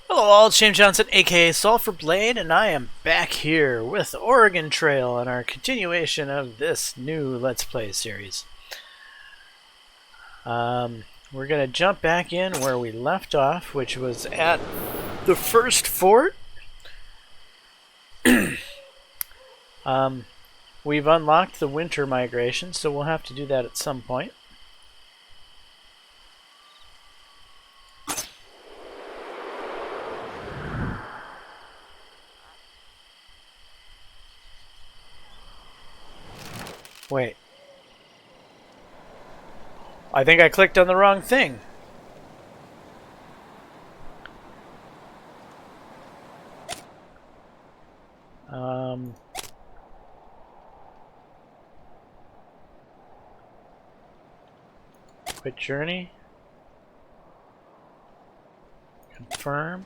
Hello all, it's James Johnson, aka Sulphur Blade, and I am back here with Oregon Trail and our continuation of this new Let's Play series. We're going to jump back in where we left off, which was at the first fort. We've unlocked the winter migration, so we'll have to do that at some point. Wait. I think I clicked on the wrong thing. Quit journey. Confirm.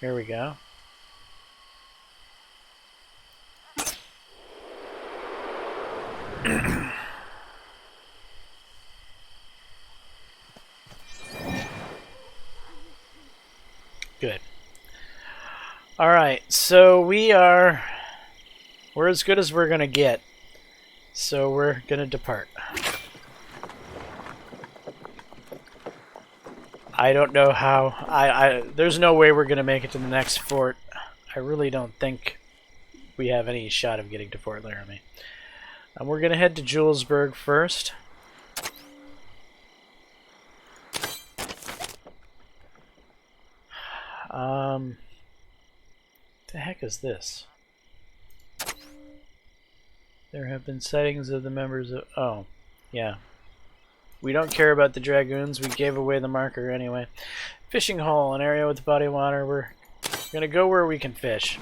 Here we go. Good. Alright, so we're as good as we're gonna get. So we're gonna depart. I don't know how. There's no way we're gonna make it to the next fort. I really don't think we have any shot of getting to Fort Laramie. We're gonna head to Julesburg first. The heck is this? There have been sightings of the members of... Oh, yeah. We don't care about the dragoons. We gave away the marker anyway. Fishing hole, an area with body of water. We're gonna go where we can fish.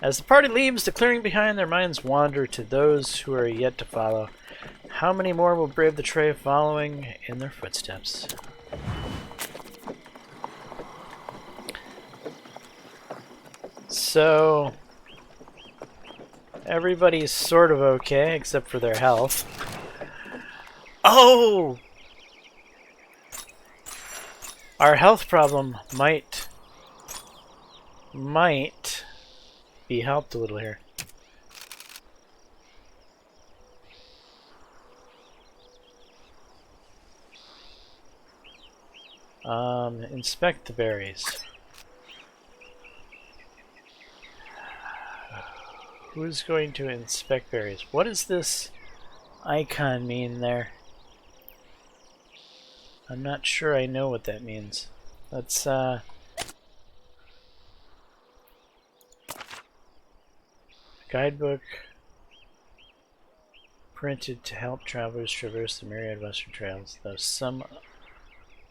As the party leaves the clearing behind, their minds wander to those who are yet to follow. How many more will brave the trail following in their footsteps? So, everybody's sort of okay, except for their health. Oh! Our health problem might be helped a little here. Inspect the berries. Who's going to inspect berries? What does this icon mean there? I'm not sure I know what that means. Let's, guidebook printed to help travelers traverse the myriad western trails, though some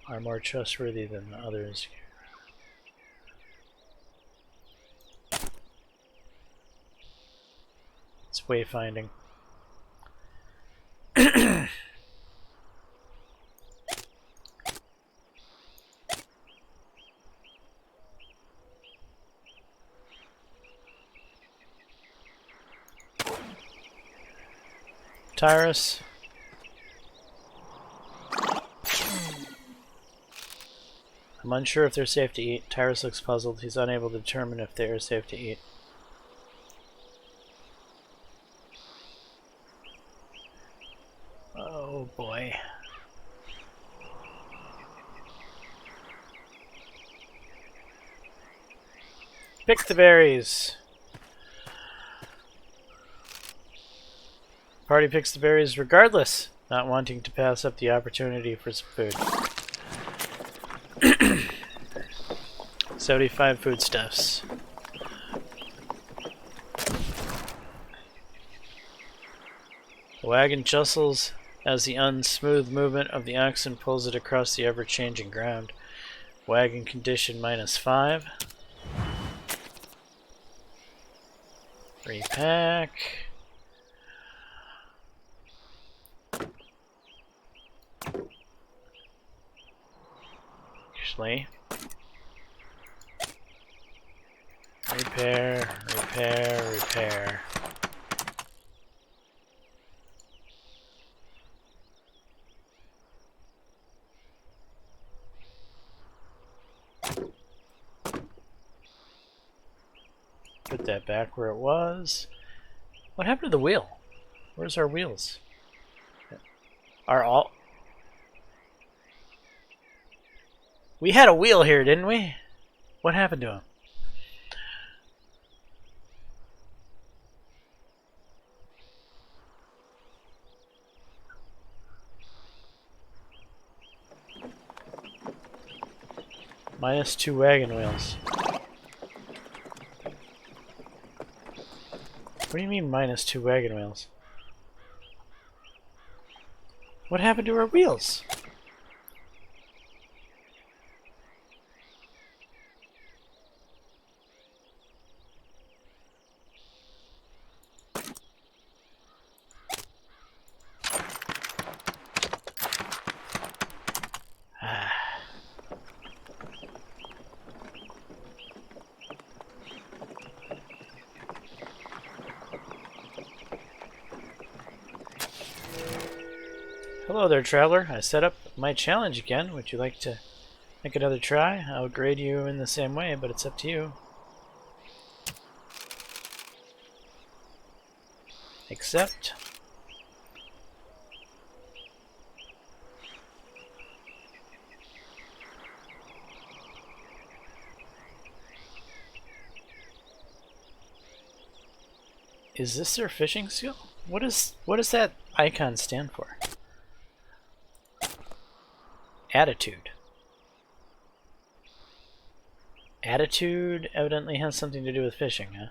are more trustworthy than others. It's wayfinding. Tyrus. I'm unsure if they're safe to eat. Tyrus looks puzzled. He's unable to determine if they are safe to eat. Oh boy. Pick the berries. Party picks the berries regardless, not wanting to pass up the opportunity for some food. 75 foodstuffs. The wagon jostles as the unsmooth movement of the oxen pulls it across the ever-changing ground. Wagon condition -5. Repack. Actually. Repair, repair, repair. Put that back where it was. What happened to the wheel? Where's our wheels? Are all... We had a wheel here, didn't we? What happened to him? -2 wagon wheels. What do you mean -2 wagon wheels? What happened to our wheels? Hello there, traveler. I set up my challenge again. Would you like to make another try? I'll grade you in the same way, but it's up to you. Accept. Is this their fishing skill? What does that icon stand for? Attitude. Attitude evidently has something to do with fishing, huh?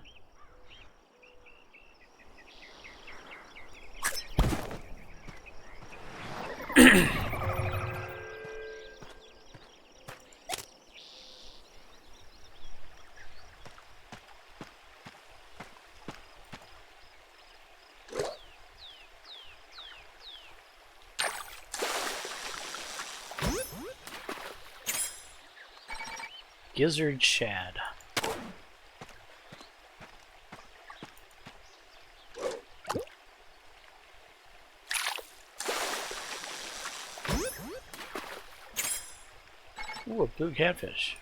Gizzard shad. Ooh, a blue catfish.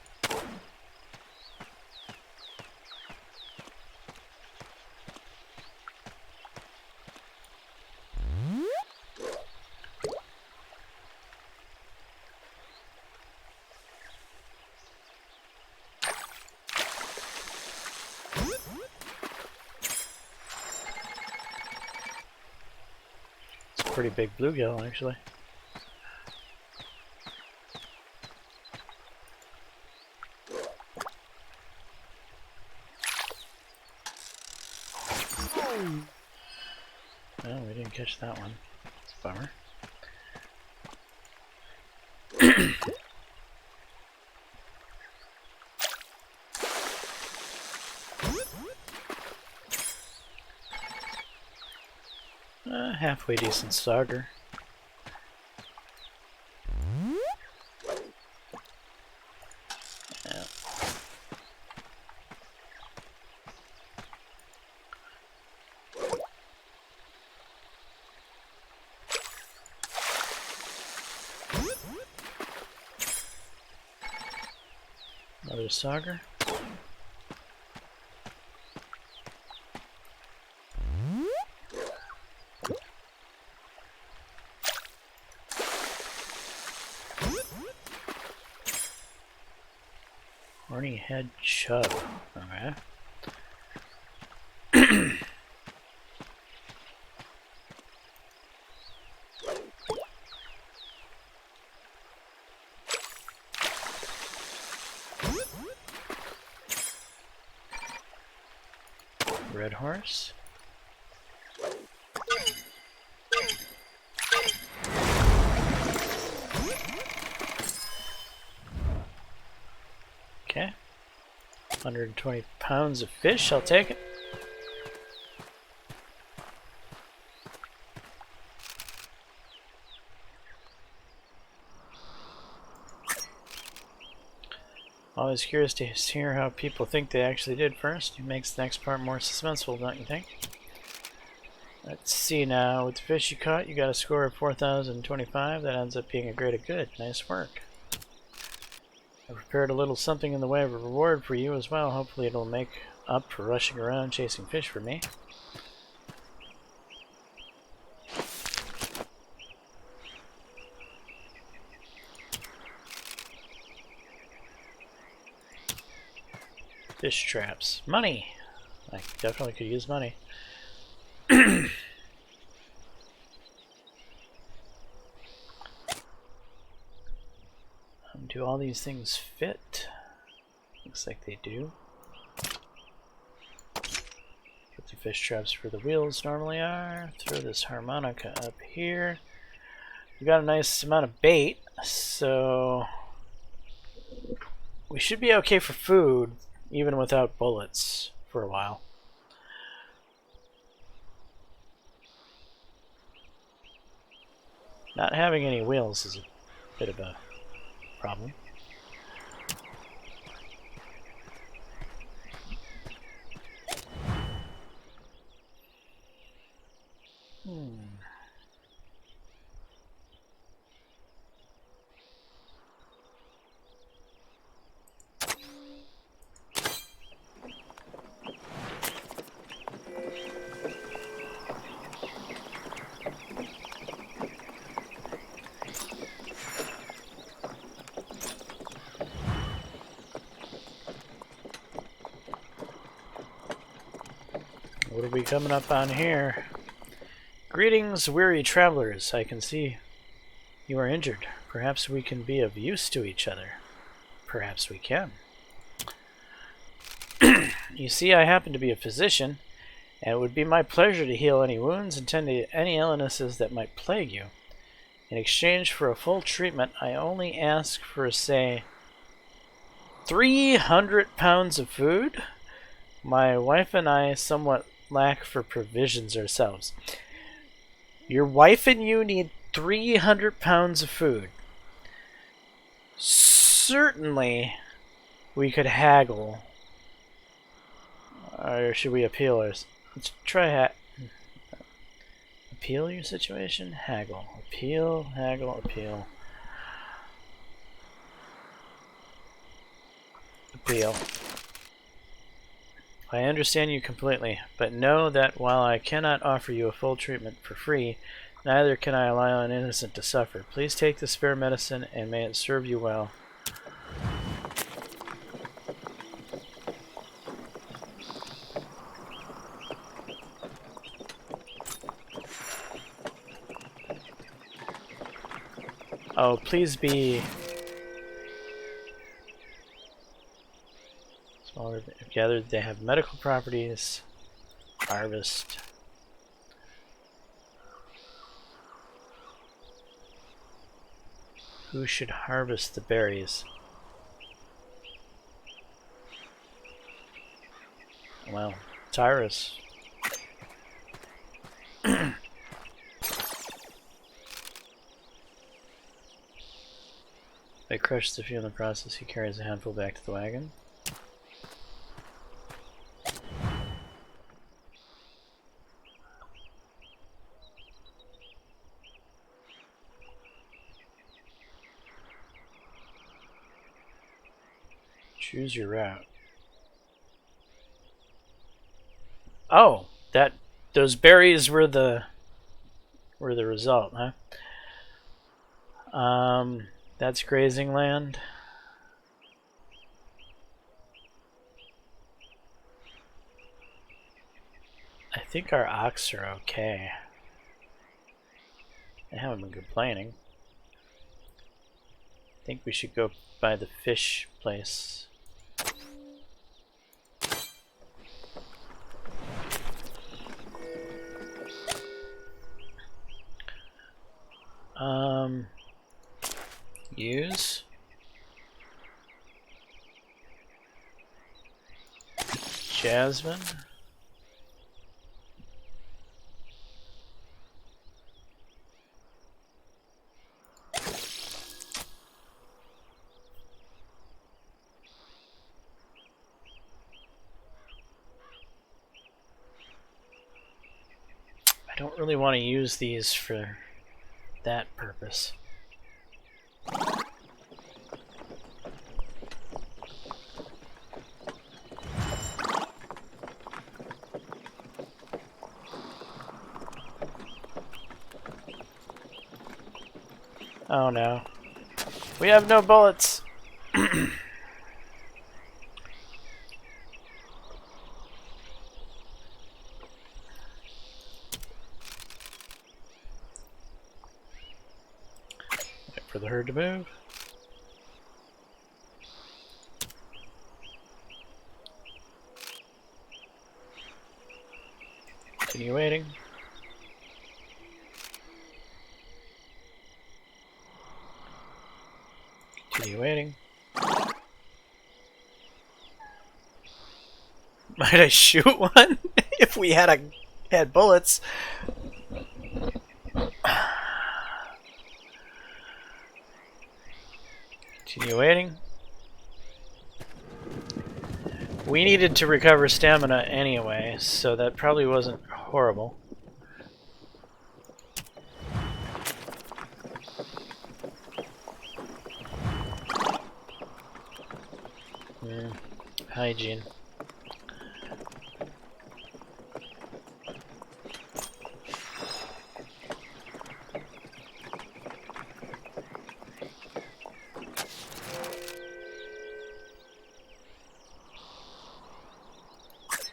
Pretty big bluegill, actually. No, we didn't catch that one. It's a bummer. Halfway decent sauger. Yeah. Another sauger. Horny head chub. Okay. Red horse. Okay. 120 pounds of fish, I'll take it. Always curious to hear how people think they actually did first. It makes the next part more suspenseful, don't you think? Let's see now. With the fish you caught, you got a score of 4,025. That ends up being a grade of good. Nice work. I prepared a little something in the way of a reward for you as well. Hopefully it'll make up for rushing around chasing fish for me. Fish traps. Money! I definitely could use money. Do all these things fit? Looks like they do. Put the fish traps where the wheels normally are. Throw this harmonica up here. We got a nice amount of bait, so we should be okay for food, even without bullets, for a while. Not having any wheels is a bit of a problem. What are we coming up on here? Greetings, weary travelers. I can see you are injured. Perhaps we can be of use to each other. Perhaps we can. You see, I happen to be a physician, and it would be my pleasure to heal any wounds and tend to any illnesses that might plague you. In exchange for a full treatment, I only ask for, say, 300 pounds of food. My wife and I somewhat lack for provisions ourselves. Your wife and you need 300 pounds of food. Certainly, we could haggle. Or should we appeal ours? Let's try appeal your situation? Haggle. Appeal, haggle, appeal. Appeal. I understand you completely, but know that while I cannot offer you a full treatment for free, neither can I allow an innocent to suffer. Please take the spare medicine, and may it serve you well. Oh, please be... Smaller, gathered, they have medical properties. Harvest. Who should harvest the berries? Well, Tyrus. They crush the few in the process. He carries a handful back to the wagon. Choose your route. Oh, those berries were the result, huh? That's grazing land. I think our ox are okay. They haven't been complaining. I think we should go by the fish place. Use. Jasmine. I don't really want to use these for that purpose. Oh no. We have no bullets! Wait for the herd to move. Continue waiting. Continue waiting. Might I shoot one? If we had bullets. Continue waiting. We needed to recover stamina anyway, so that probably wasn't horrible. Hygiene.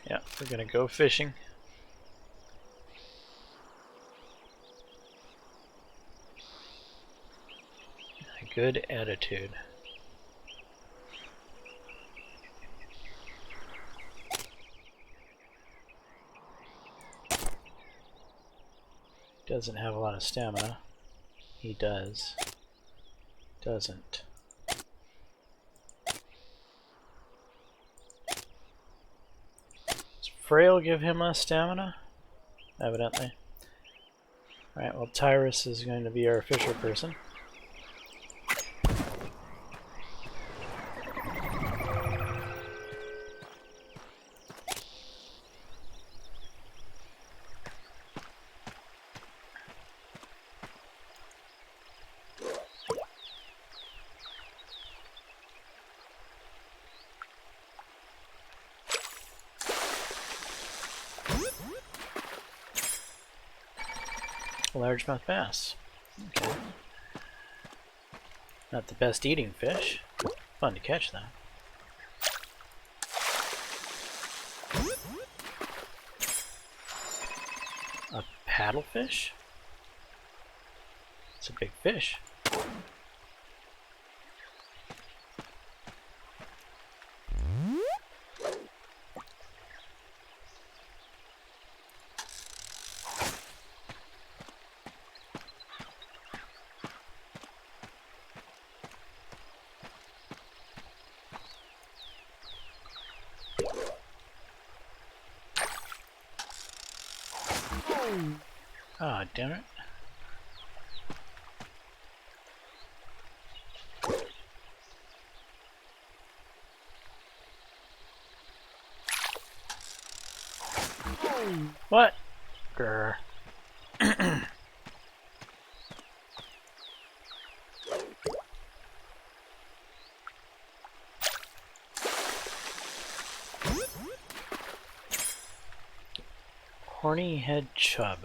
Yeah, we're gonna go fishing. A good attitude. Doesn't have a lot of stamina. He does. Doesn't. Does Frail give him less stamina? Evidently. Alright, well Tyrus is going to be our fisher person. Largemouth bass. Okay. Not the best eating fish. Fun to catch though. A paddlefish? It's a big fish. Ah, damn it. What? Grr. Horny head chub.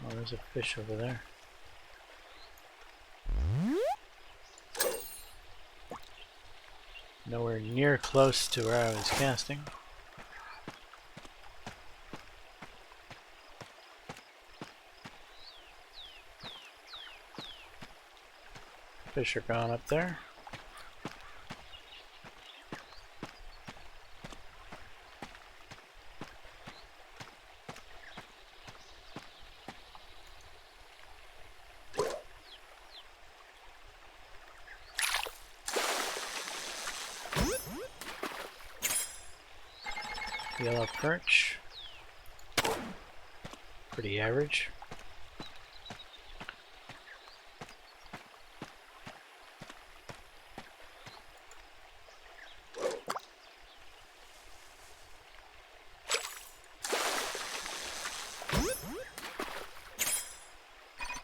Oh, there's a fish over there. Nowhere near close to where I was casting. Fish are gone up there. Yellow perch. Pretty average.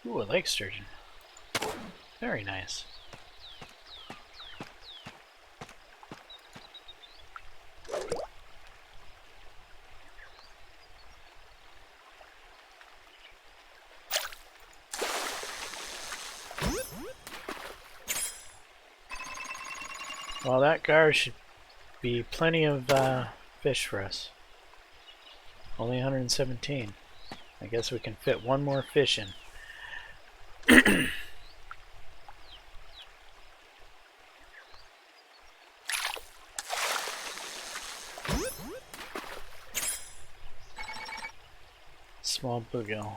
Ooh, a lake sturgeon. Very nice. Well, that gar should be plenty of fish for us. Only 117. I guess we can fit one more fish in. Small bluegill.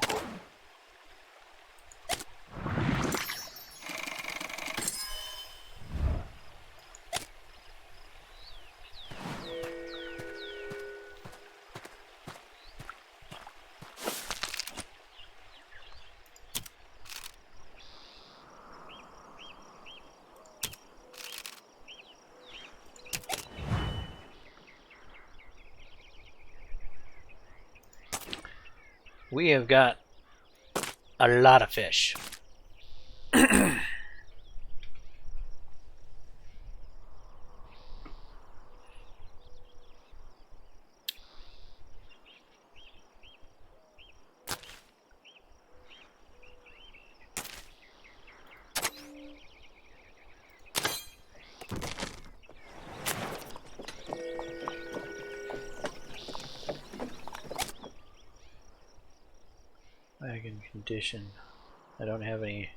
We have got a lot of fish. Wagon condition. I don't have any.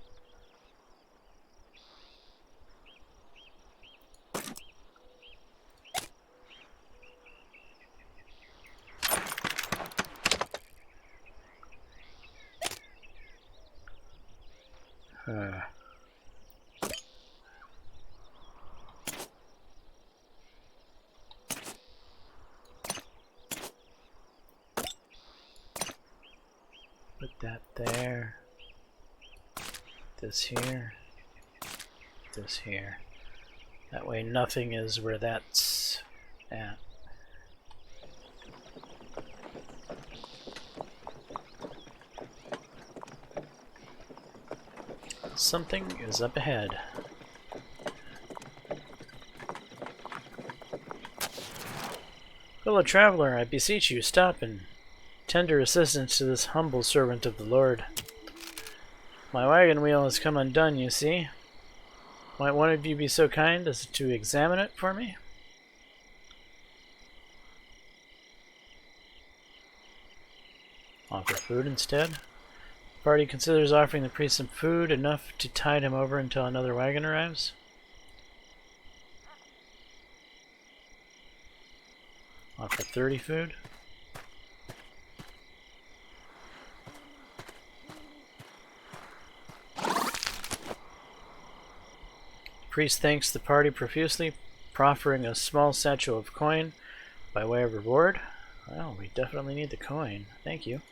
Put that there. This here. This here. That way nothing is where that's at. Something is up ahead. Fellow traveler, I beseech you, stop and tender assistance to this humble servant of the Lord. My wagon wheel has come undone, you see. Might one of you be so kind as to examine it for me? Offer food instead. The party considers offering the priest some food, enough to tide him over until another wagon arrives. Offer 30 food. Priest thanks the party profusely, proffering a small satchel of coin by way of reward. Well, we definitely need the coin. Thank you.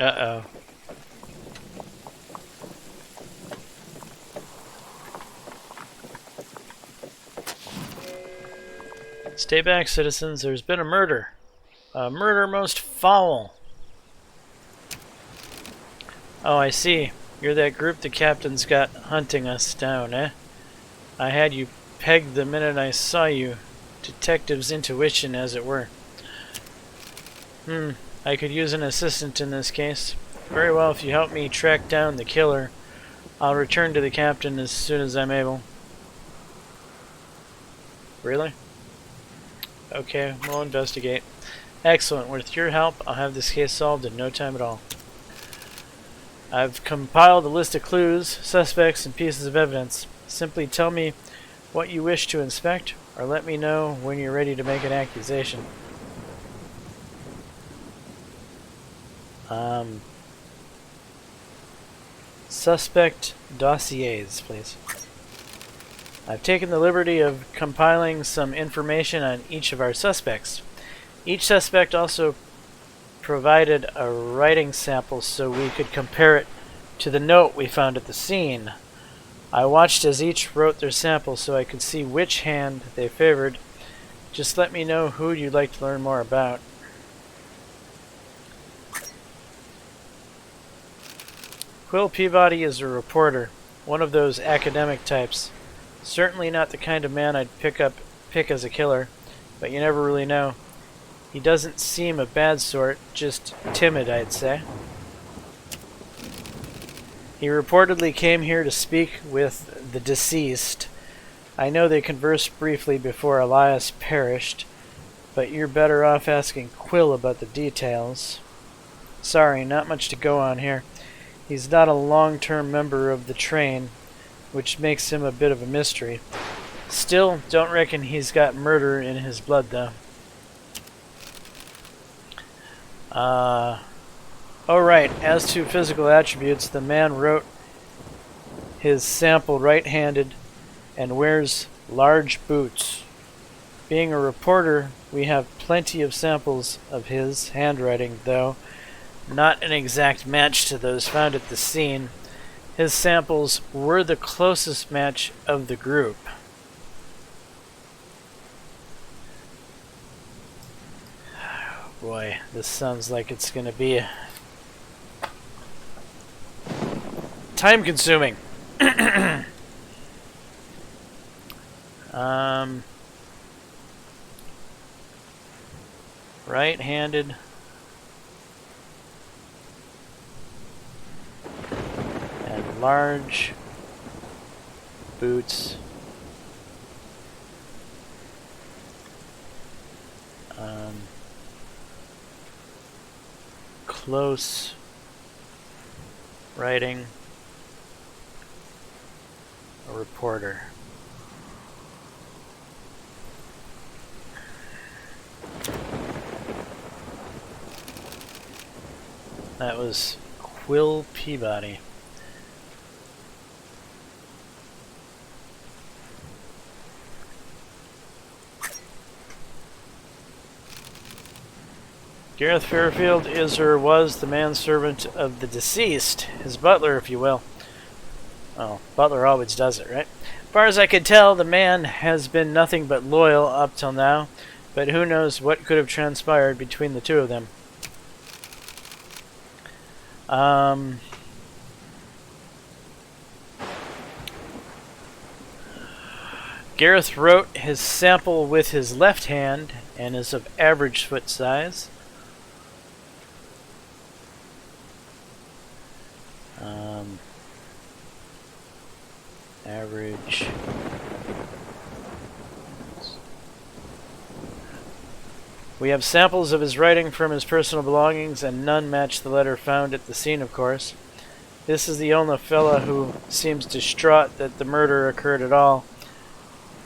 Uh-oh. Stay back, citizens. There's been a murder. A murder most foul. Oh, I see. You're that group the captain's got hunting us down, eh? I had you pegged the minute I saw you. Detective's intuition, as it were. I could use an assistant in this case. Very well, if you help me track down the killer, I'll return to the captain as soon as I'm able. Really? Okay, we'll investigate. Excellent. With your help, I'll have this case solved in no time at all. I've compiled a list of clues, suspects, and pieces of evidence. Simply tell me what you wish to inspect, or let me know when you're ready to make an accusation. Suspect dossiers, please. I've taken the liberty of compiling some information on each of our suspects. Each suspect also provided a writing sample so we could compare it to the note we found at the scene. I watched as each wrote their sample so I could see which hand they favored. Just let me know who you'd like to learn more about. Quill Peabody is a reporter, one of those academic types. Certainly not the kind of man I'd pick as a killer, but you never really know. He doesn't seem a bad sort, just timid, I'd say. He reportedly came here to speak with the deceased. I know they conversed briefly before Elias perished, but you're better off asking Quill about the details. Sorry, not much to go on here. He's not a long-term member of the train, which makes him a bit of a mystery. Still, don't reckon he's got murder in his blood, though. Oh right, as to physical attributes, the man wrote his sample right-handed and wears large boots. Being a reporter, we have plenty of samples of his handwriting, though not an exact match to those found at the scene. His samples were the closest match of the group. Boy, this sounds like it's going to be time-consuming. Right-handed. And large boots. Close writing. A reporter. That was Quill Peabody. Gareth Fairfield is or was the manservant of the deceased, his butler, if you will. Oh, butler always does it, right? As far as I can tell, the man has been nothing but loyal up till now, but who knows what could have transpired between the two of them. Gareth wrote his sample with his left hand and is of average foot size. Average. We have samples of his writing from his personal belongings, and none match the letter found at the scene, of course. This is the only fella who seems distraught that the murder occurred at all.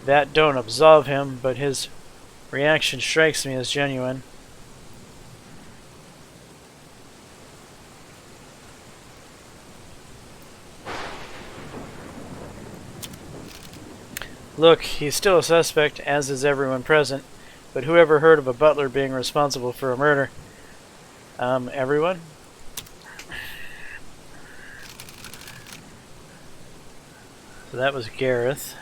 That don't absolve him, but his reaction strikes me as genuine. Look, he's still a suspect, as is everyone present, but who ever heard of a butler being responsible for a murder? Everyone? So that was Gareth.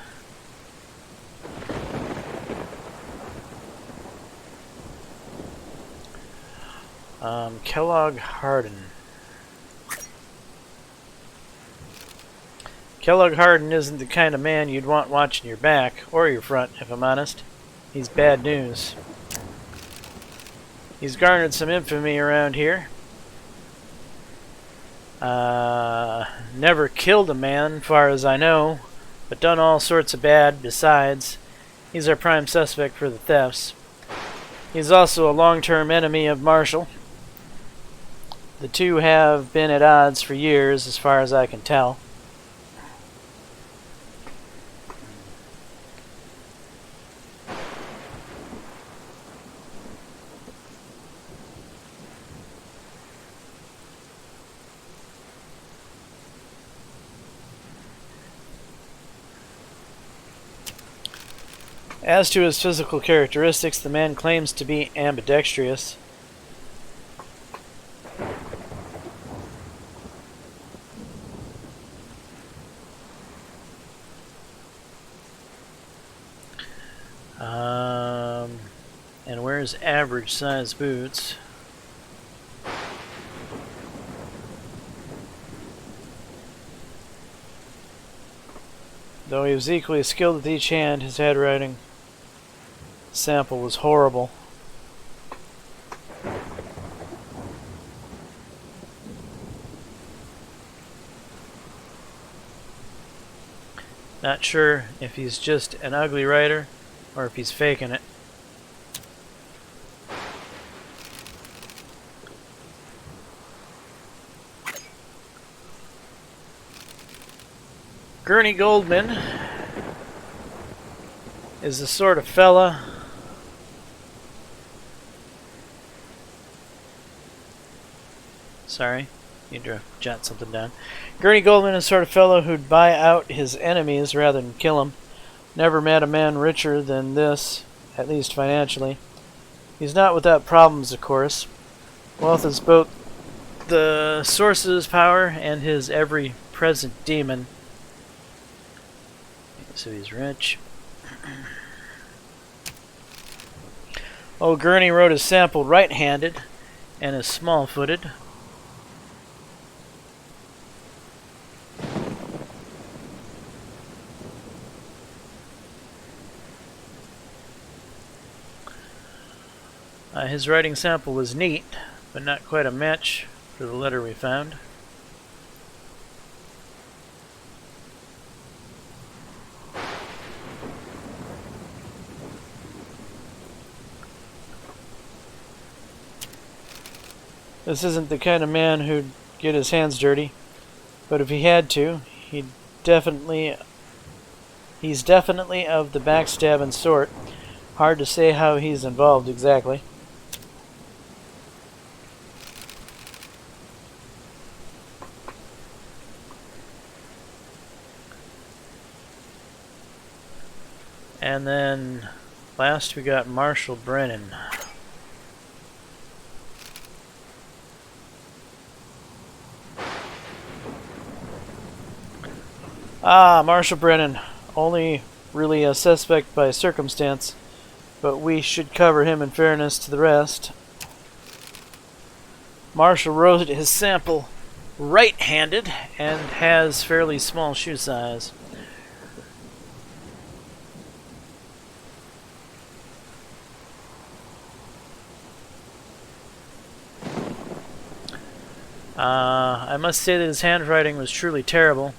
Kellogg Hardin. Kellogg Hardin isn't the kind of man you'd want watching your back, or your front, if I'm honest. He's bad news. He's garnered some infamy around here. Never killed a man, far as I know, but done all sorts of bad besides. He's our prime suspect for the thefts. He's also a long-term enemy of Marshall. The two have been at odds for years, as far as I can tell. As to his physical characteristics, the man claims to be ambidextrous. And wears average size boots. Though he was equally skilled with each hand, his handwriting sample was horrible. Not sure if he's just an ugly writer or if he's faking it. Gurney Goldman is the sort of fella need to jot something down. Gurney Goldman is the sort of fellow who'd buy out his enemies rather than kill them. Never met a man richer than this, at least financially. He's not without problems, of course. Wealth is both the source of his power and his ever-present demon. So he's rich. Oh, Gurney wrote his sample right-handed and is small-footed. His writing sample was neat, but not quite a match for the letter we found. This isn't the kind of man who'd get his hands dirty, but if he had to, he's definitely of the backstabbing sort. Hard to say how he's involved exactly. And then last we got Marshall Brennan. Marshall Brennan, only really a suspect by circumstance, but we should cover him in fairness to the rest. Marshall wrote his sample right-handed and has fairly small shoe size. I must say that his handwriting was truly terrible.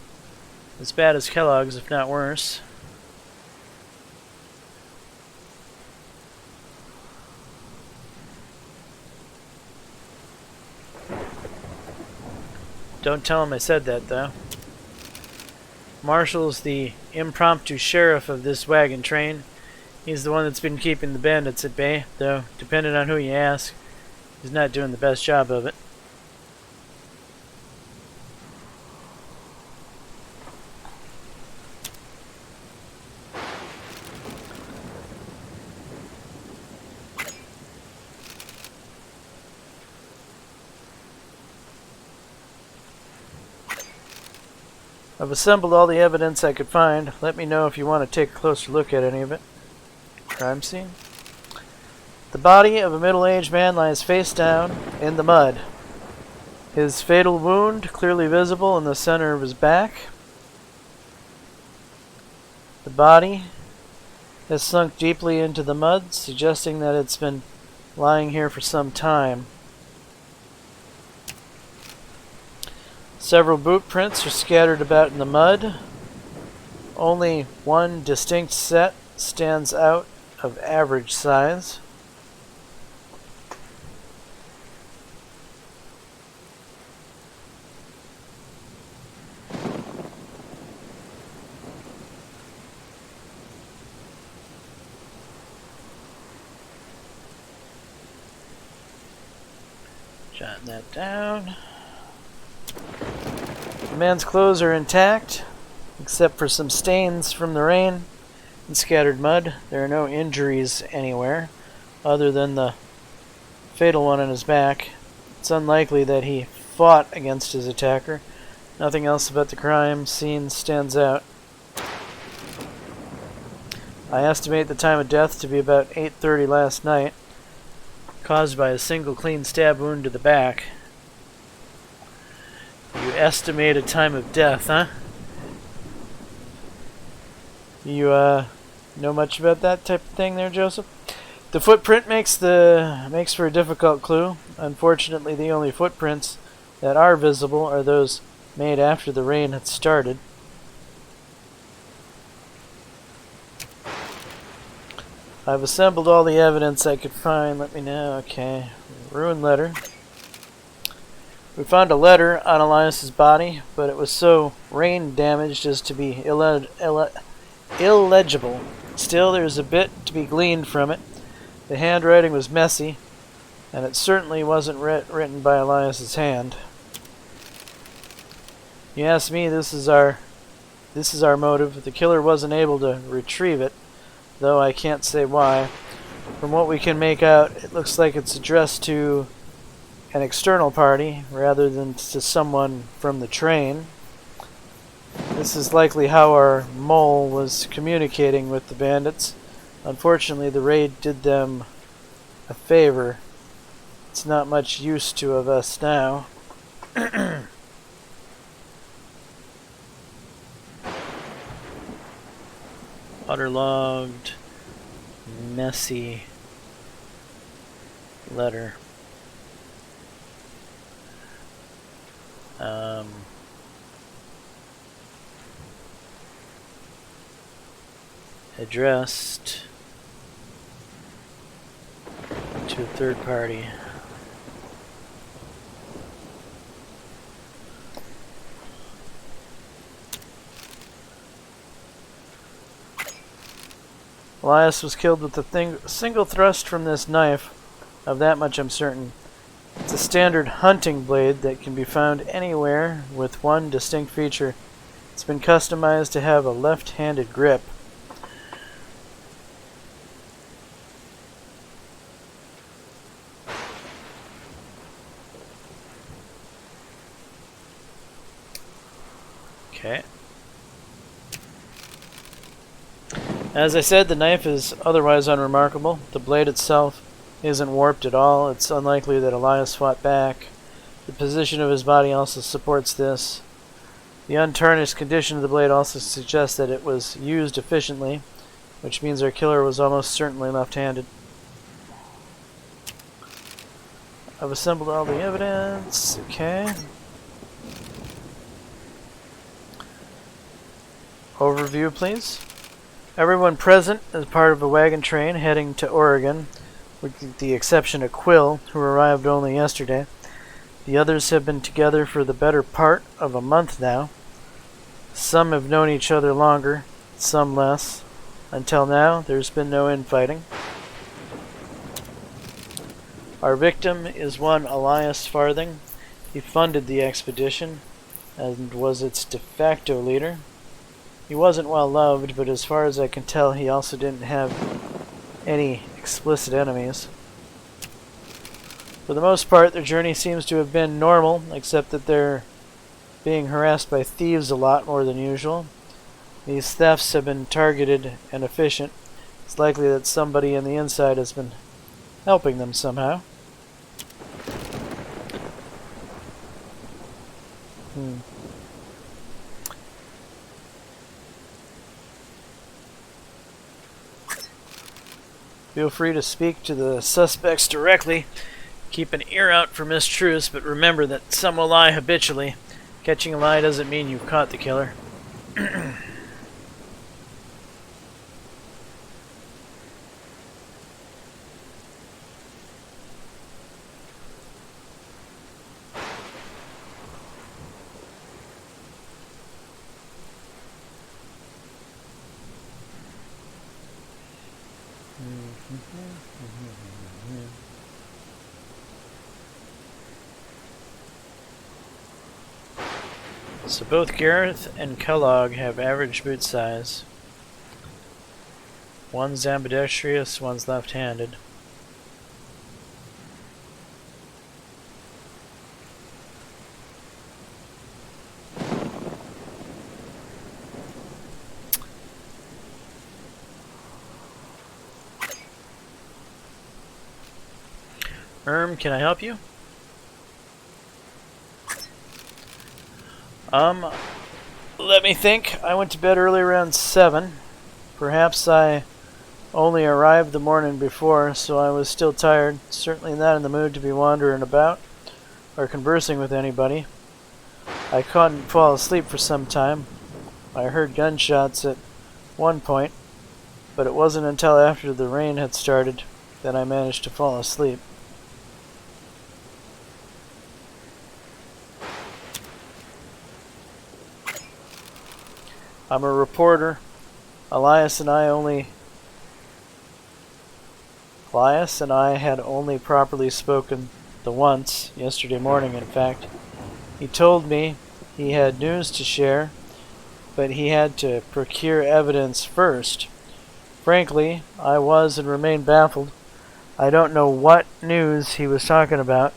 As bad as Kellogg's, if not worse. Don't tell him I said that, though. Marshall's the impromptu sheriff of this wagon train. He's the one that's been keeping the bandits at bay, though, depending on who you ask, he's not doing the best job of it. I've assembled all the evidence I could find. Let me know if you want to take a closer look at any of it. Crime scene. The body of a middle-aged man lies face down in the mud. His fatal wound clearly visible in the center of his back. The body has sunk deeply into the mud, suggesting that it's been lying here for some time. Several boot prints are scattered about in the mud. Only one distinct set stands out of average size. Jotting that down. The man's clothes are intact, except for some stains from the rain. and scattered mud. There are no injuries anywhere, other than the fatal one on his back. It's unlikely that he fought against his attacker. Nothing else about the crime scene stands out. I estimate the time of death to be about 8:30 last night, caused by a single clean stab wound to the back. You estimate a time of death, huh? You know much about that type of thing there, Joseph? The footprint makes for a difficult clue. Unfortunately, the only footprints that are visible are those made after the rain had started. I've assembled all the evidence I could find. Let me know. Okay. Ruined letter. We found a letter on Elias's body, but it was so rain damaged as to be illegible. Still, there's a bit to be gleaned from it. The handwriting was messy, and it certainly wasn't written by Elias's hand. You ask me, this is our motive. The killer wasn't able to retrieve it, though I can't say why. From what we can make out, it looks like it's addressed to an external party rather than to someone from the train. This is likely how our mole was communicating with the bandits. Unfortunately, the raid did them a favor. It's not much use to of us now. Waterlogged, messy letter. Addressed to a third party. Elias was killed with a single thrust from this knife. Of that much I'm certain. It's a standard hunting blade that can be found anywhere with one distinct feature. It's been customized to have a left-handed grip. Okay. As I said, the knife is otherwise unremarkable. The blade itself isn't warped at all. It's unlikely that Elias fought back. The position of his body also supports this. The untarnished condition of the blade also suggests that it was used efficiently, which means our killer was almost certainly left-handed. I've assembled all the evidence. Okay. Overview, please. Everyone present is part of a wagon train heading to Oregon, with the exception of Quill, who arrived only yesterday. The others have been together for the better part of a month now. Some have known each other longer, some less. Until now, there's been no infighting. Our victim is one Elias Farthing. He funded the expedition and was its de facto leader. He wasn't well loved, but as far as I can tell, he also didn't have any explicit enemies. For the most part, their journey seems to have been normal, except that they're being harassed by thieves a lot more than usual. These thefts have been targeted and efficient. It's likely that somebody on the inside has been helping them somehow. Feel free to speak to the suspects directly. Keep an ear out for mistruths, but remember that some will lie habitually. Catching a lie doesn't mean you've caught the killer. So both Gareth and Kellogg have average boot size. One's ambidextrous, one's left-handed. Can I help you? Let me think. I went to bed early around 7. Perhaps I only arrived the morning before, so I was still tired. Certainly not in the mood to be wandering about or conversing with anybody. I couldn't fall asleep for some time. I heard gunshots at one point, but it wasn't until after the rain had started that I managed to fall asleep. I'm a reporter. Elias and I had only properly spoken the once, yesterday morning in fact. He told me he had news to share, but he had to procure evidence first. Frankly, I was and remain baffled. I don't know what news he was talking about,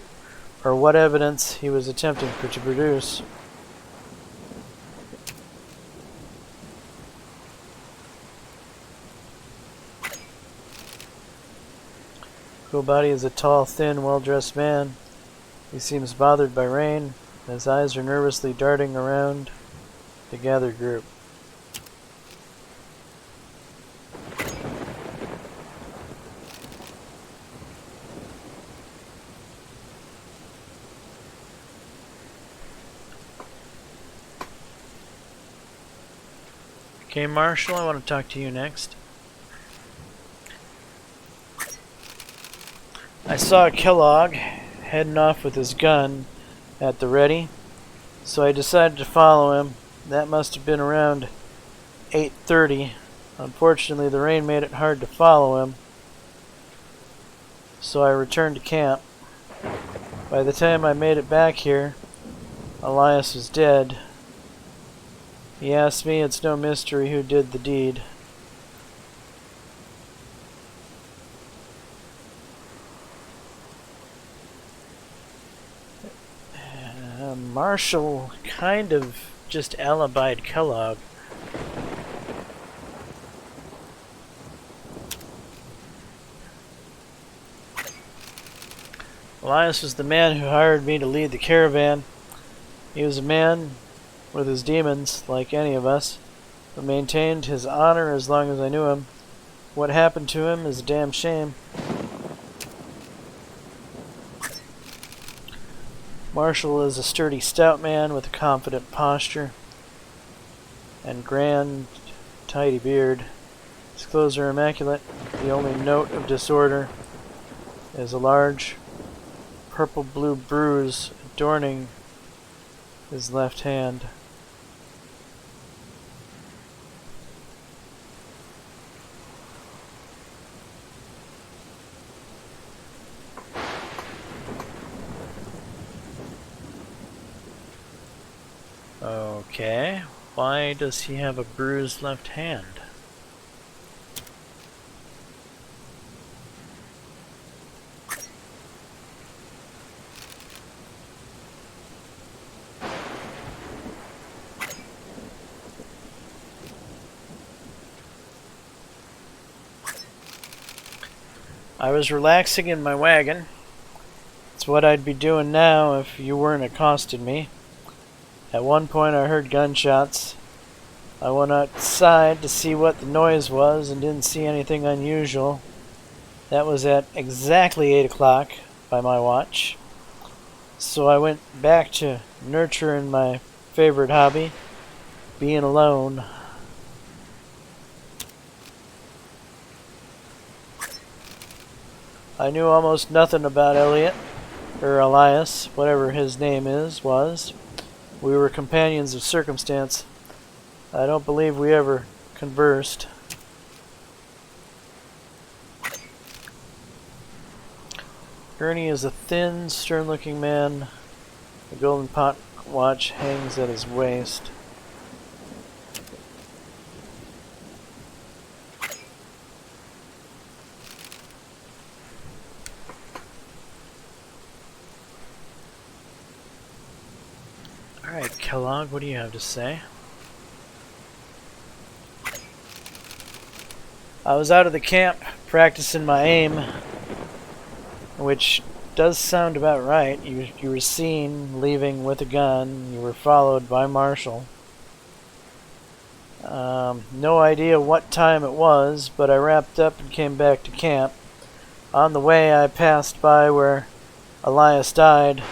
or what evidence he was attempting to produce. Kobati is a tall, thin, well-dressed man. He seems bothered by rain. His eyes are nervously darting around the gathered group. Okay, Marshall, I want to talk to you next. I saw Kellogg heading off with his gun at the ready, so I decided to follow him. That must have been around 8:30. Unfortunately, the rain made it hard to follow him, so I returned to camp. By the time I made it back here, Elias was dead. He asked me, it's no mystery who did the deed. Marshall kind of just alibied Kellogg. Elias was the man who hired me to lead the caravan. He was a man with his demons, like any of us, but maintained his honor as long as I knew him. What happened to him is a damn shame. Marshall is a sturdy, stout man with a confident posture and grand, tidy beard. His clothes are immaculate. The only note of disorder is a large purple-blue bruise adorning his left hand. Okay, why does he have a bruised left hand? I was relaxing in my wagon. It's what I'd be doing now if you weren't accosting me. At one point I heard gunshots. I went outside to see what the noise was and didn't see anything unusual. That was at exactly 8 o'clock by my watch. So I went back to nurturing my favorite hobby, being alone. I knew almost nothing about Elliot, or Elias, whatever his name was. We were companions of circumstance. I don't believe we ever conversed. Gurney is a thin, stern-looking man. A golden pot watch hangs at his waist. Alright, Kellogg, what do you have to say? I was out of the camp practicing my aim, which does sound about right. You were seen leaving with a gun. You were followed by Marshall. No idea what time it was, but I wrapped up and came back to camp. On the way, I passed by where Elias died,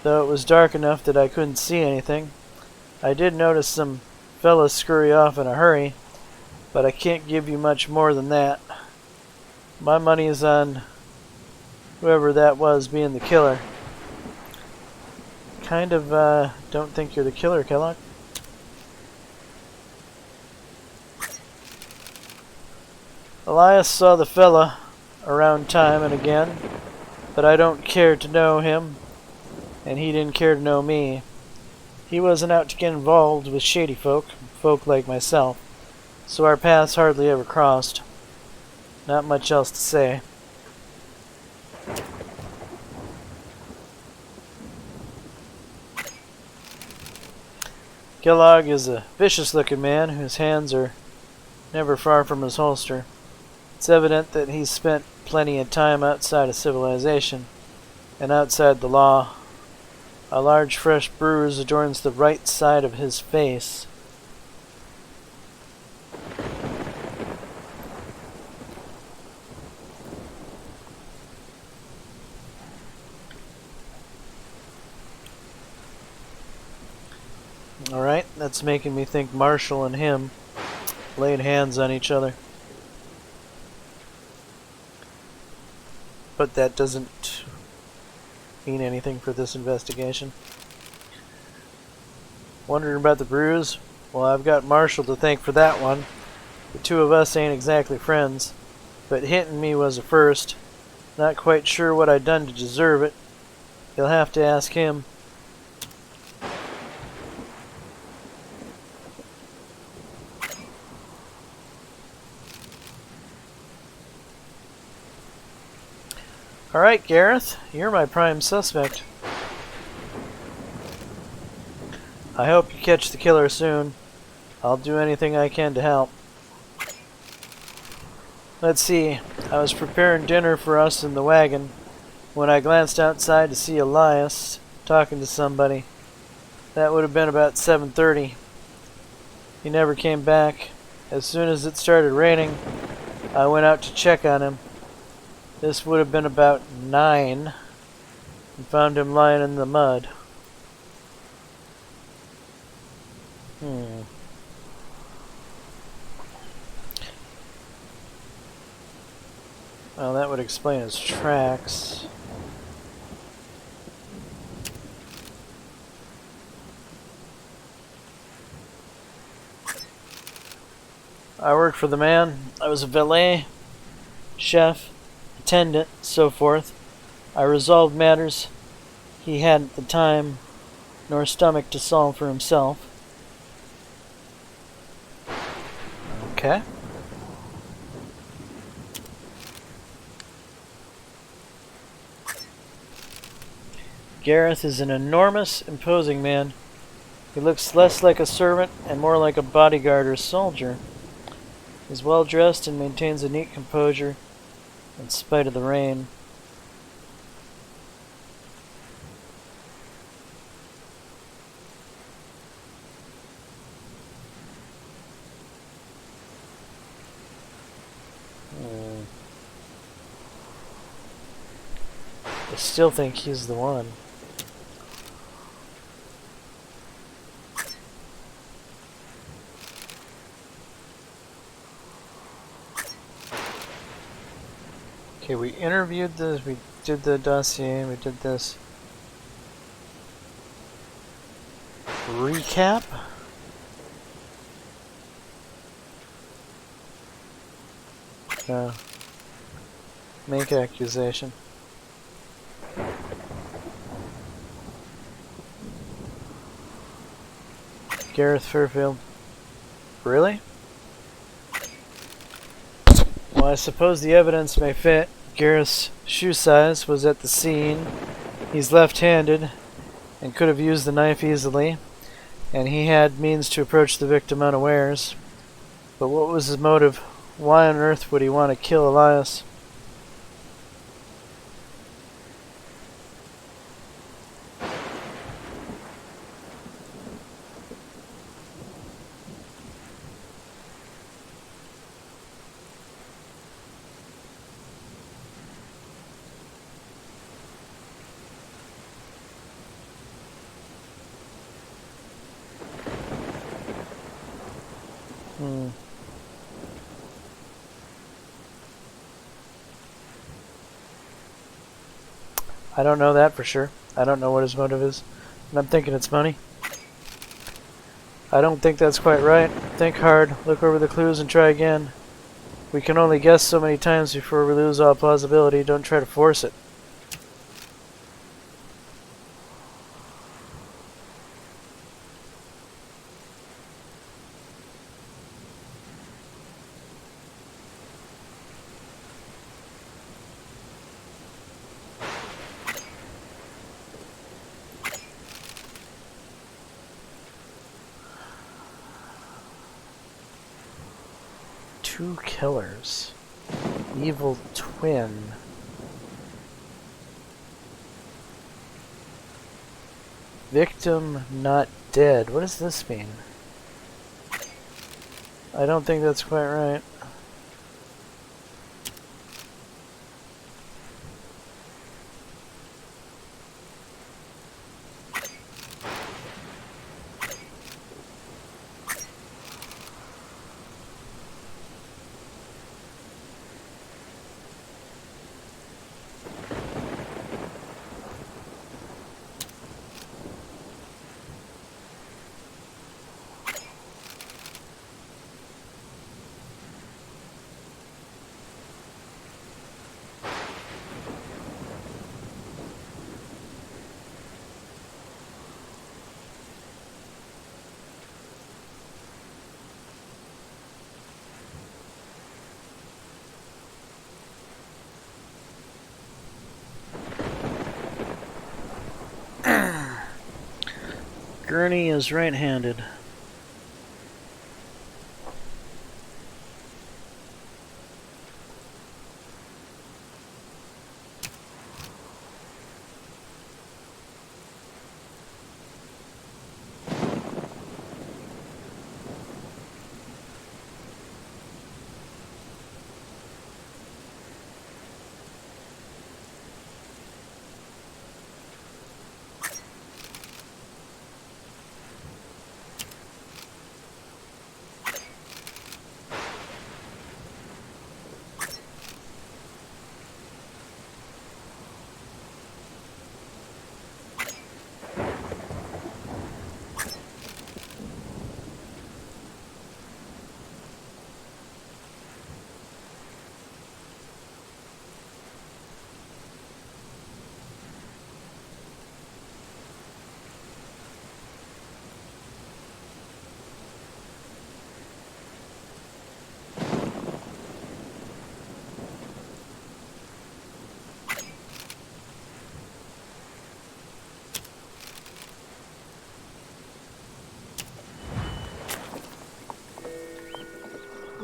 though it was dark enough that I couldn't see anything. I did notice some fellas scurry off in a hurry, but I can't give you much more than that. My money is on whoever that was being the killer. Kind of don't think you're the killer, Kellogg. Elias saw the fella around time and again, but I don't care to know him, and he didn't care to know me. He wasn't out to get involved with shady folk like myself, so our paths hardly ever crossed. Not much else to say. Kellogg is a vicious-looking man whose hands are never far from his holster. It's evident that he's spent plenty of time outside of civilization and outside the law. A large fresh bruise adorns the right side of his face. Alright, that's making me think Marshall and him laid hands on each other. But that doesn't mean anything for this investigation. Wondering about the bruise? Well, I've got Marshall to thank for that one. The two of us ain't exactly friends, but hitting me was a first. Not quite sure what I'd done to deserve it. You'll have to ask him. Alright, Gareth, you're my prime suspect. I hope you catch the killer soon. I'll do anything I can to help. Let's see, I was preparing dinner for us in the wagon when I glanced outside to see Elias talking to somebody. That would have been about 7:30. He never came back. As soon as it started raining, I went out to check on him. This would have been about 9 and found him lying in the mud. Well, that would explain his tracks. I worked for the man. I was a valet, chef, attendant, so forth. I resolved matters he hadn't the time nor stomach to solve for himself. Okay. Gareth is an enormous, imposing man. He looks less like a servant and more like a bodyguard or soldier. He's well dressed and maintains a neat composure in spite of the rain. I still think he's the one. Okay, we interviewed this, we did the dossier, we did this. Recap? No. Make accusation. Gareth Fairfield. Really? Well, I suppose the evidence may fit. Gareth's shoe size was at the scene. He's left-handed. and could have used the knife easily, and he had means to approach the victim unawares. But what was his motive? Why on earth would he want to kill Elias? I don't know that for sure. I don't know what his motive is. And I'm thinking it's money. I don't think that's quite right. Think hard, look over the clues, and try again. We can only guess so many times before we lose all plausibility. Don't try to force it. Two killers. Evil twin. Victim not dead. What does this mean? I don't think that's quite right. Gurney is right-handed.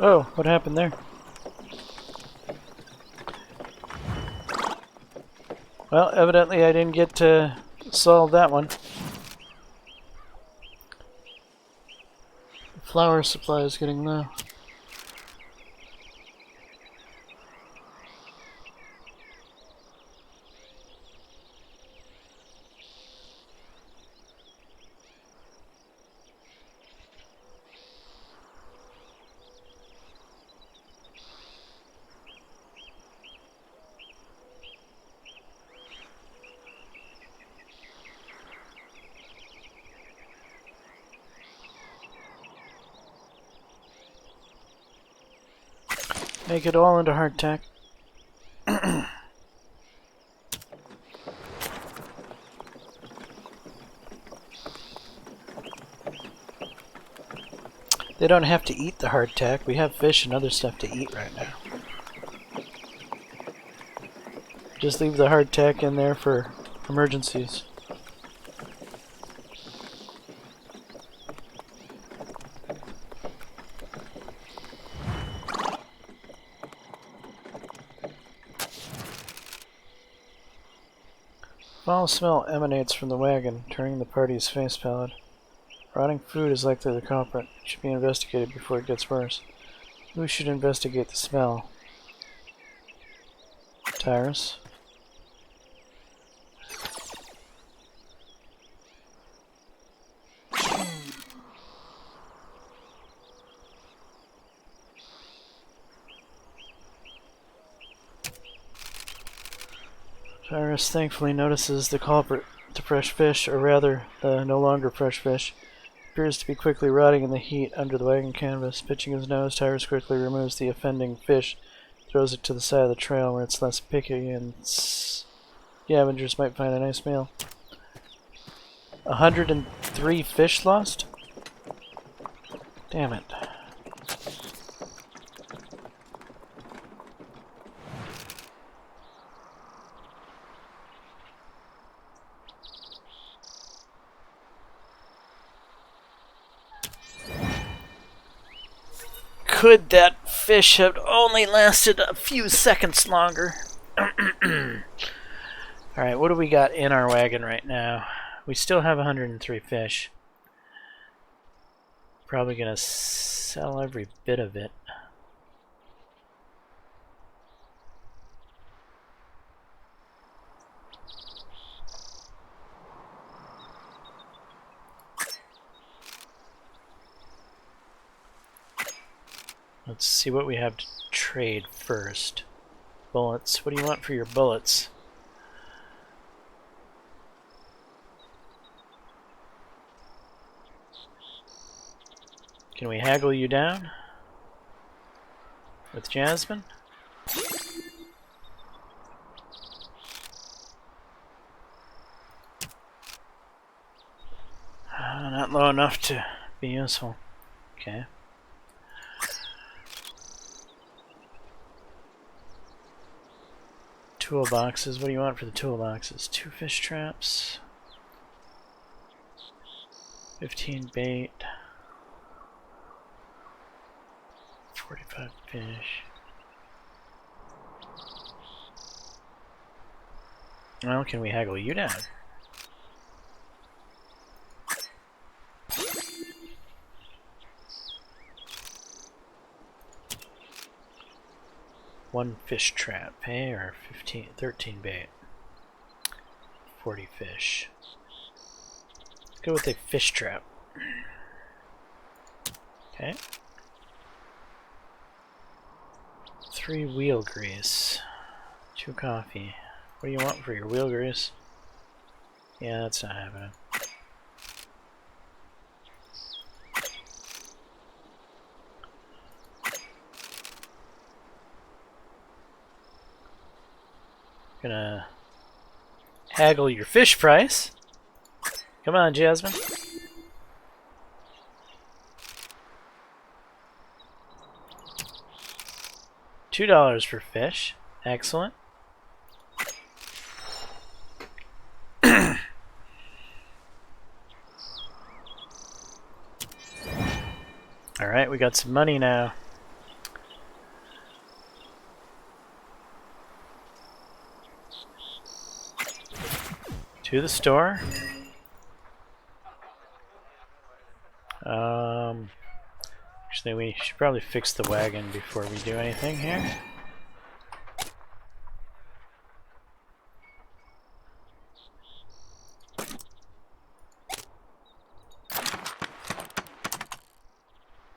Oh, what happened there? Well, evidently I didn't get to solve that one. Flower supply is getting low. Make it all into hardtack. They don't have to eat the hardtack. We have fish and other stuff to eat right now. Just leave the hardtack in there for emergencies. Foul smell emanates from the wagon, turning the party's face pallid. Rotting food is likely the culprit. It should be investigated before it gets worse. Who should investigate the smell? Tyrus? Tyrus thankfully notices the culprit. The fresh fish, or rather, the no longer fresh fish, appears to be quickly rotting in the heat under the wagon canvas. Pitching his nose, Tyrus quickly removes the offending fish, throws it to the side of the trail where it's less picky and scavengers might find a nice meal. 103 fish lost? Damn it. Could that fish have only lasted a few seconds longer? Alright, what do we got in our wagon right now? We still have 103 fish. Probably gonna sell every bit of it. Let's see what we have to trade first. Bullets. What do you want for your bullets? Can we haggle you down? With Jasmine? Not low enough to be useful. Okay. Toolboxes. What do you want for the toolboxes? 2 fish traps. 15 bait. 45 fish. Well, can we haggle you down? One fish trap, hey, or 13 bait. 40 fish. Let's go with a fish trap. Okay. 3 wheel grease. 2 coffee. What do you want for your wheel grease? Yeah, that's not happening. Gonna haggle your fish price. Come on, Jasmine. $2 for fish. Excellent. Alright, we got some money now. To the store. Actually, we should probably fix the wagon before we do anything here.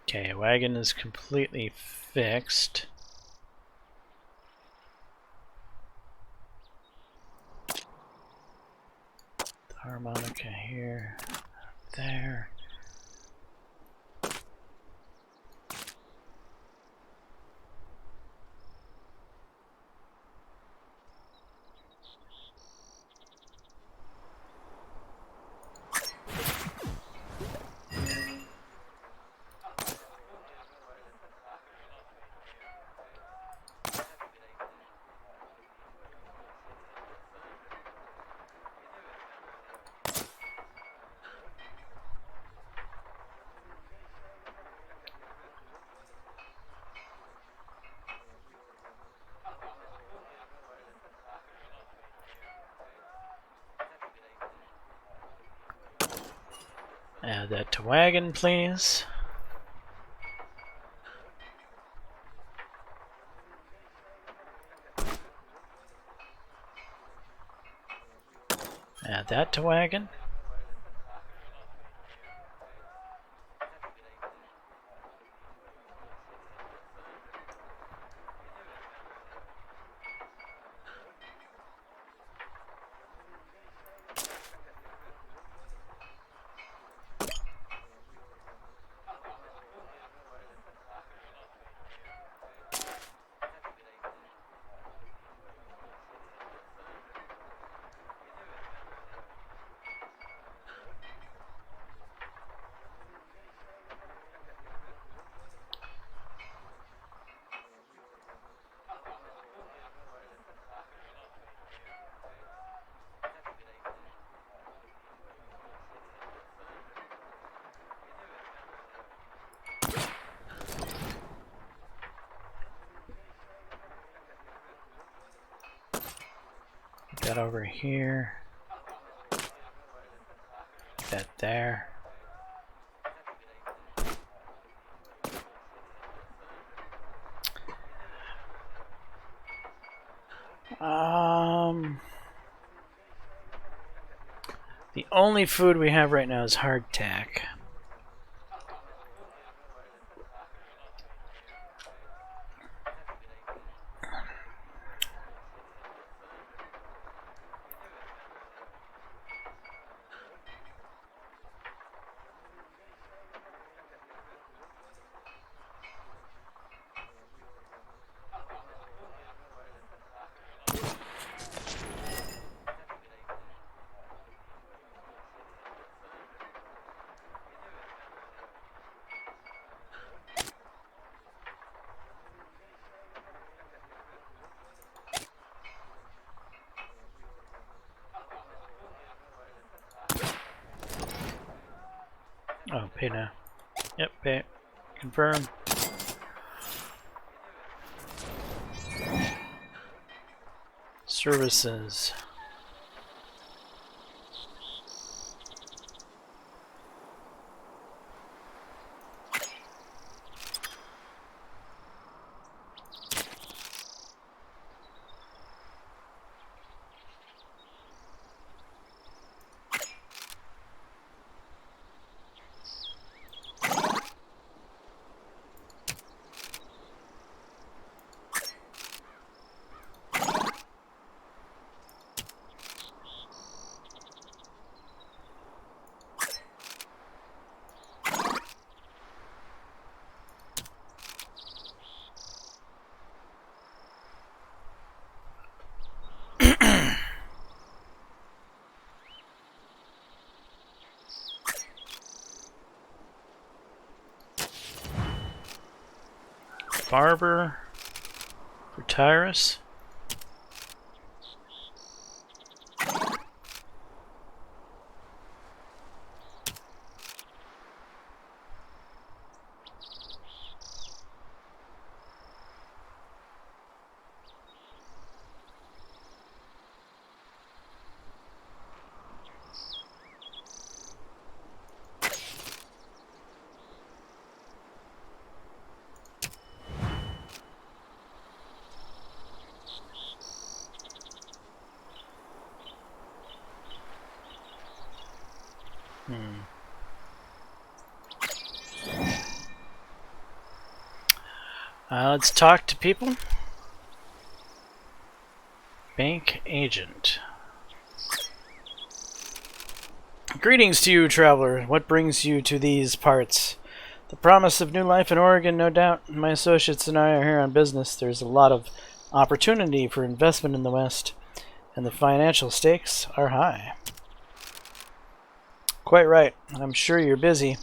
Okay, wagon is completely fixed. The harmonica here, there. Add that to wagon, please. Add that to wagon. That over here. That there. The only food we have right now is hardtack. Oh, pay now. Yep, pay. Confirm. Services. Barber for Tyrus. Let's talk to people. Bank agent. Greetings to you, traveler. What brings you to these parts? The promise of new life in Oregon, no doubt. My associates and I are here on business. There's a lot of opportunity for investment in the West, and the financial stakes are high. Quite right. I'm sure you're busy,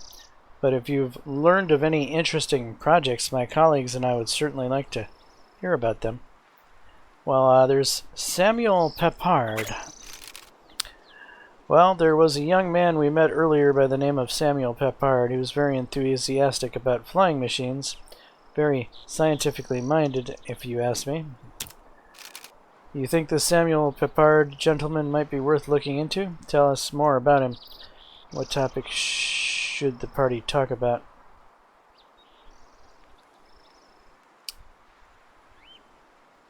but if you've learned of any interesting projects, my colleagues and I would certainly like to hear about them. Well, there's Samuel Peppard. Well, there was a young man we met earlier by the name of Samuel Peppard. He was very enthusiastic about flying machines. Very scientifically minded, if you ask me. You think this Samuel Peppard gentleman might be worth looking into? Tell us more about him. What topic should the party talk about?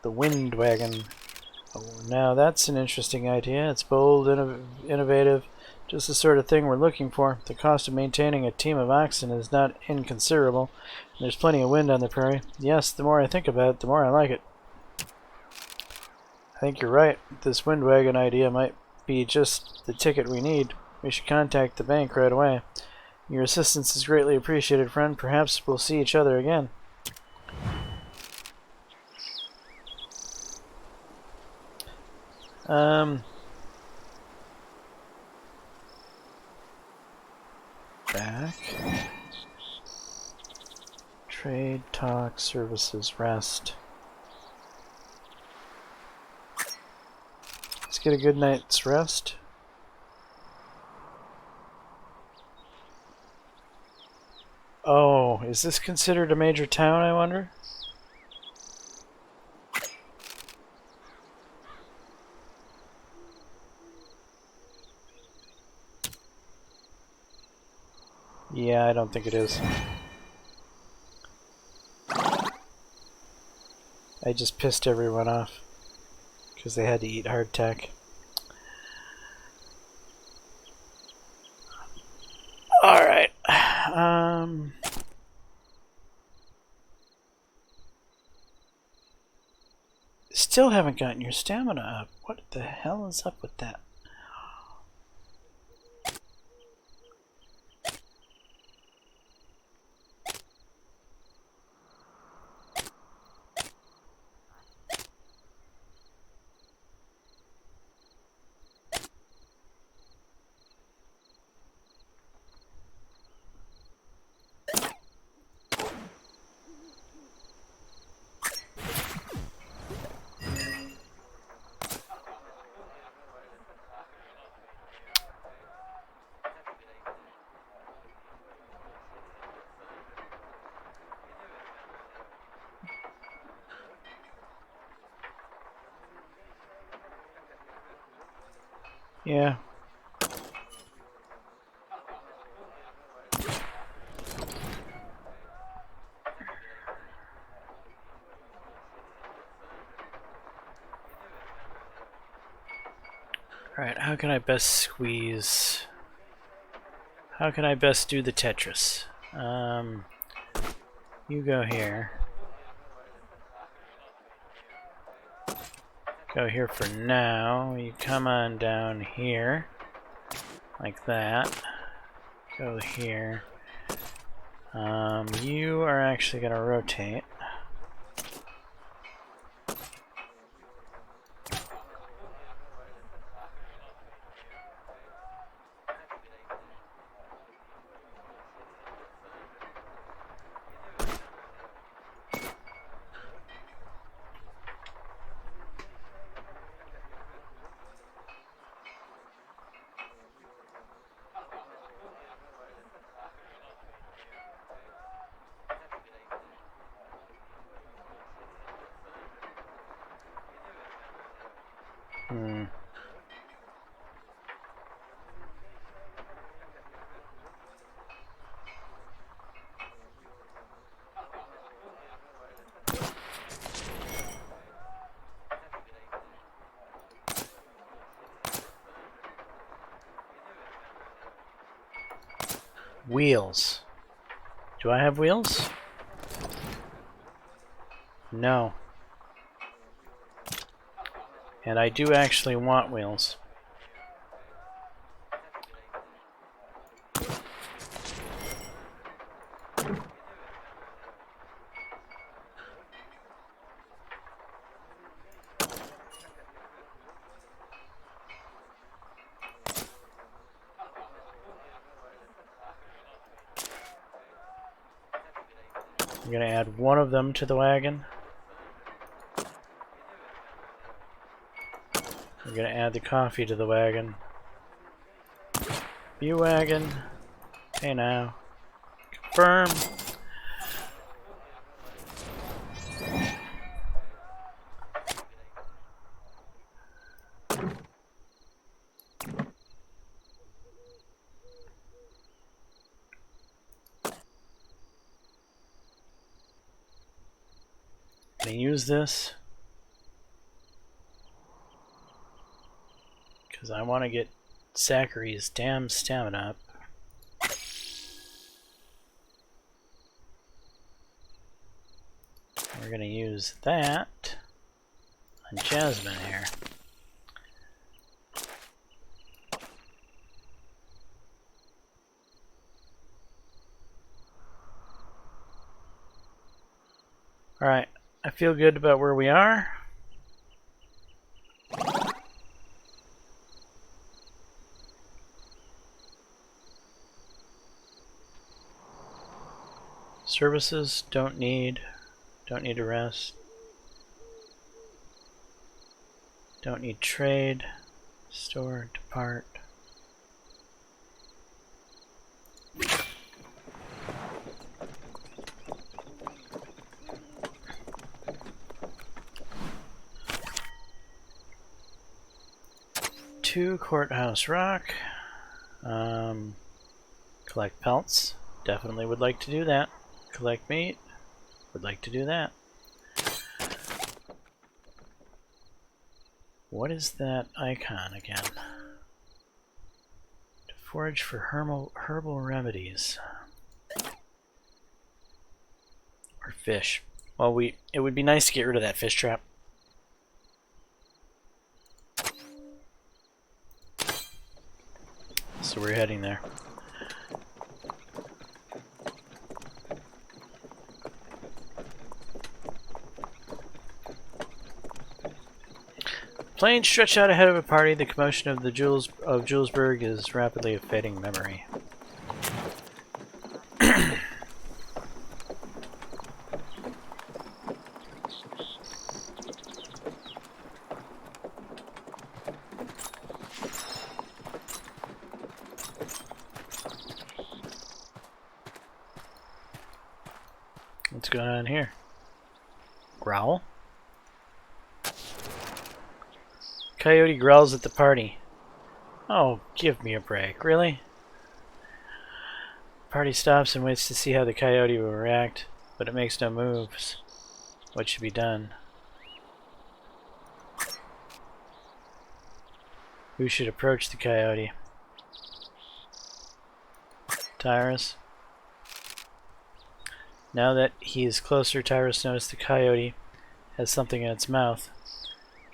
The wind wagon. Oh, now that's an interesting idea. It's bold, innovative, just the sort of thing we're looking for. The cost of maintaining a team of oxen is not inconsiderable. There's plenty of wind on the prairie. Yes, the more I think about it, the more I like it. I think you're right. This wind wagon idea might be just the ticket we need. We should contact the bank right away. Your assistance is greatly appreciated, friend. Perhaps we'll see each other again. Back. Trade, talk, services, rest. Let's get a good night's rest. Oh, is this considered a major town, I wonder? Yeah, I don't think it is. I just pissed everyone off because they had to eat hardtack. Alright. Still haven't gotten your stamina up. What the hell is up with that? Yeah. Alright, how can I best squeeze? How can I best do the Tetris? You go here. Go here for now. You come on down here. Like that. Go here. You are actually going to rotate. Wheels. Do I have wheels? No. And I do actually want wheels. I'm going to add one of them to the wagon. I'm going to add the coffee to the wagon. View wagon. Hey now. Confirm. gonna use this because I want to get Zachary's damn stamina up. We're gonna use that on Jasmine here. Alright, I feel good about where we are. Services don't need a rest. Don't need trade. Store, depart. Two Courthouse Rock. Collect pelts. Definitely would like to do that. Collect meat. Would like to do that. What is that icon again? To forage for herbal remedies. Or fish. Well, it would be nice to get rid of that fish trap. So we're heading there. Planes stretch out ahead of a party. The commotion of Julesburg is rapidly a fading memory. What's going on here? Growl? Coyote growls at the party. Oh, give me a break. Really? Party stops and waits to see how the coyote will react, but it makes no moves. What should be done? Who should approach the coyote? Tyrus? Now that he is closer, Tyrus notices the coyote has something in its mouth.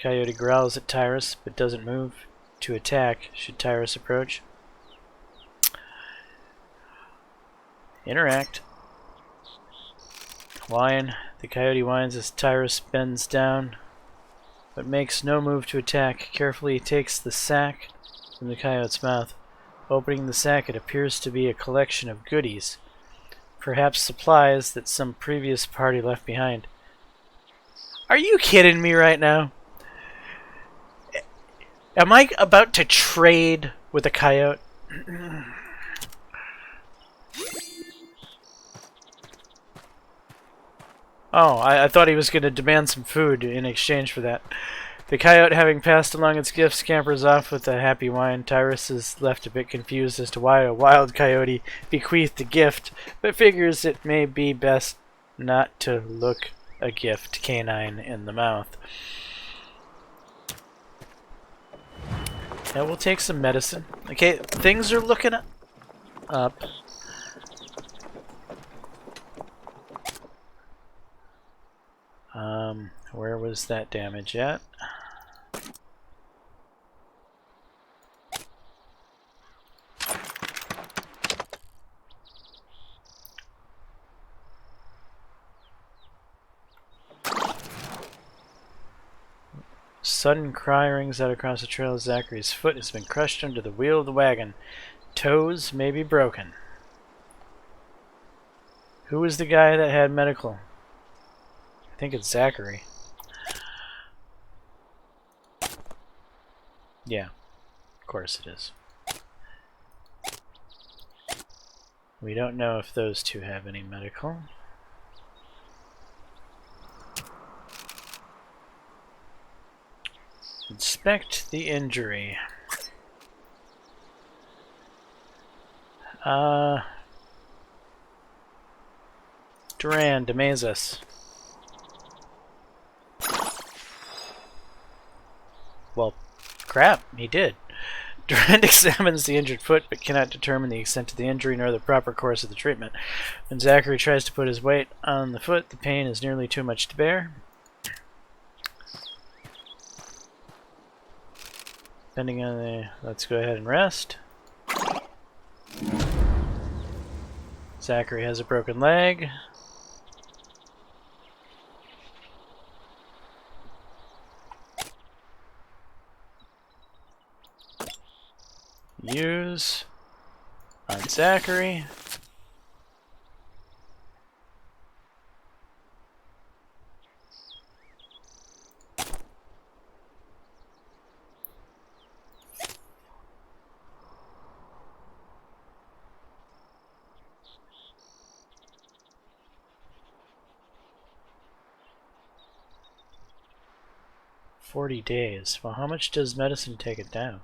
Coyote growls at Tyrus, but doesn't move to attack should Tyrus approach. Interact. Whine. The coyote whines as Tyrus bends down, but makes no move to attack. Carefully he takes the sack from the coyote's mouth. Opening the sack, it appears to be a collection of goodies. Perhaps supplies that some previous party left behind. Are you kidding me right now? Am I about to trade with a coyote? Oh, I thought he was going to demand some food in exchange for that. The coyote, having passed along its gifts, scampers off with a happy whine. Tyrus is left a bit confused as to why a wild coyote bequeathed a gift, but figures it may be best not to look a gift canine in the mouth. Yeah, we'll take some medicine. Okay, things are looking up. Where was that damage at? Sudden cry rings out across the trail. Zachary's foot has been crushed under the wheel of the wagon. Toes may be broken. Who was the guy that had medical? I think it's Zachary. Yeah, of course it is. We don't know if those two have any medical. Inspect the injury. Duran, amaze us. Well, crap, he did. Durant examines the injured foot, but cannot determine the extent of the injury nor the proper course of the treatment. When Zachary tries to put his weight on the foot, the pain is nearly too much to bear. Depending on the... Let's go ahead and rest. Zachary has a broken leg. Use on Zachary. $40 days. Well, how much does medicine take it down?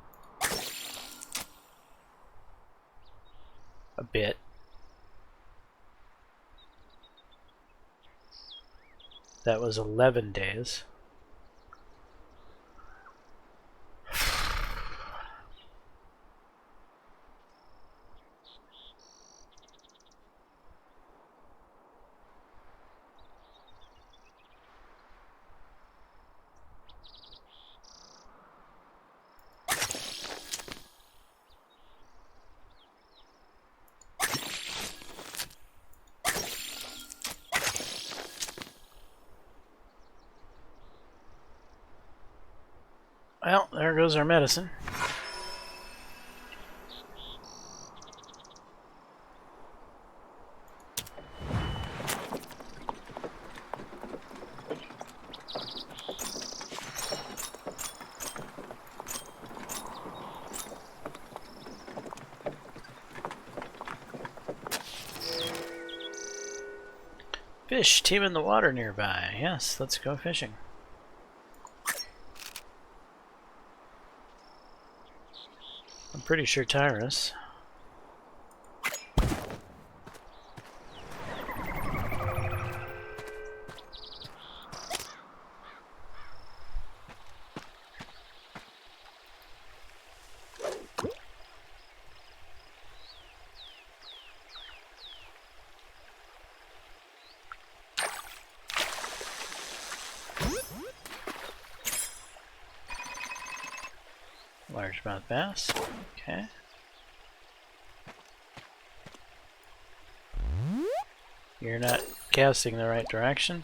A bit. That was 11 days. Well, there goes our medicine. Fish teem in the water nearby. Yes, let's go fishing. I'm pretty sure Tyrus. Largemouth bass. Okay. You're not casting the right direction.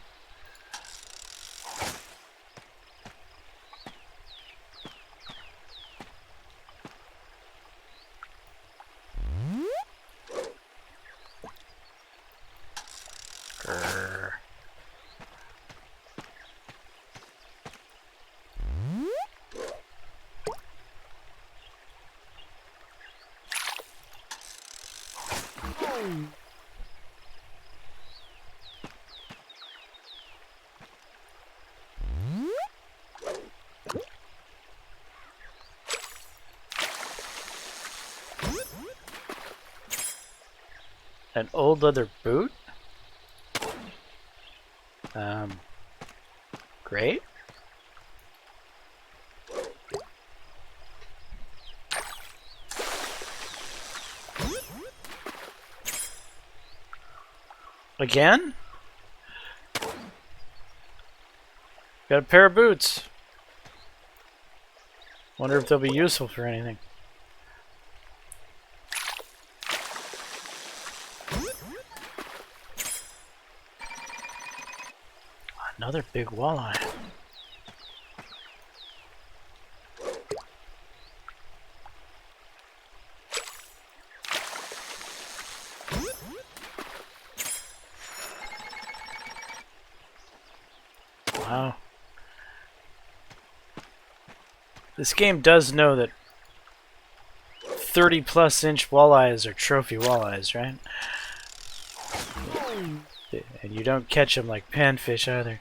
Grr. An old leather boot? Great. Again? Got a pair of boots. Wonder if they'll be useful for anything. Another big walleye. Wow. This game does know that 30+ inch walleyes are trophy walleyes, right? And you don't catch them like panfish either.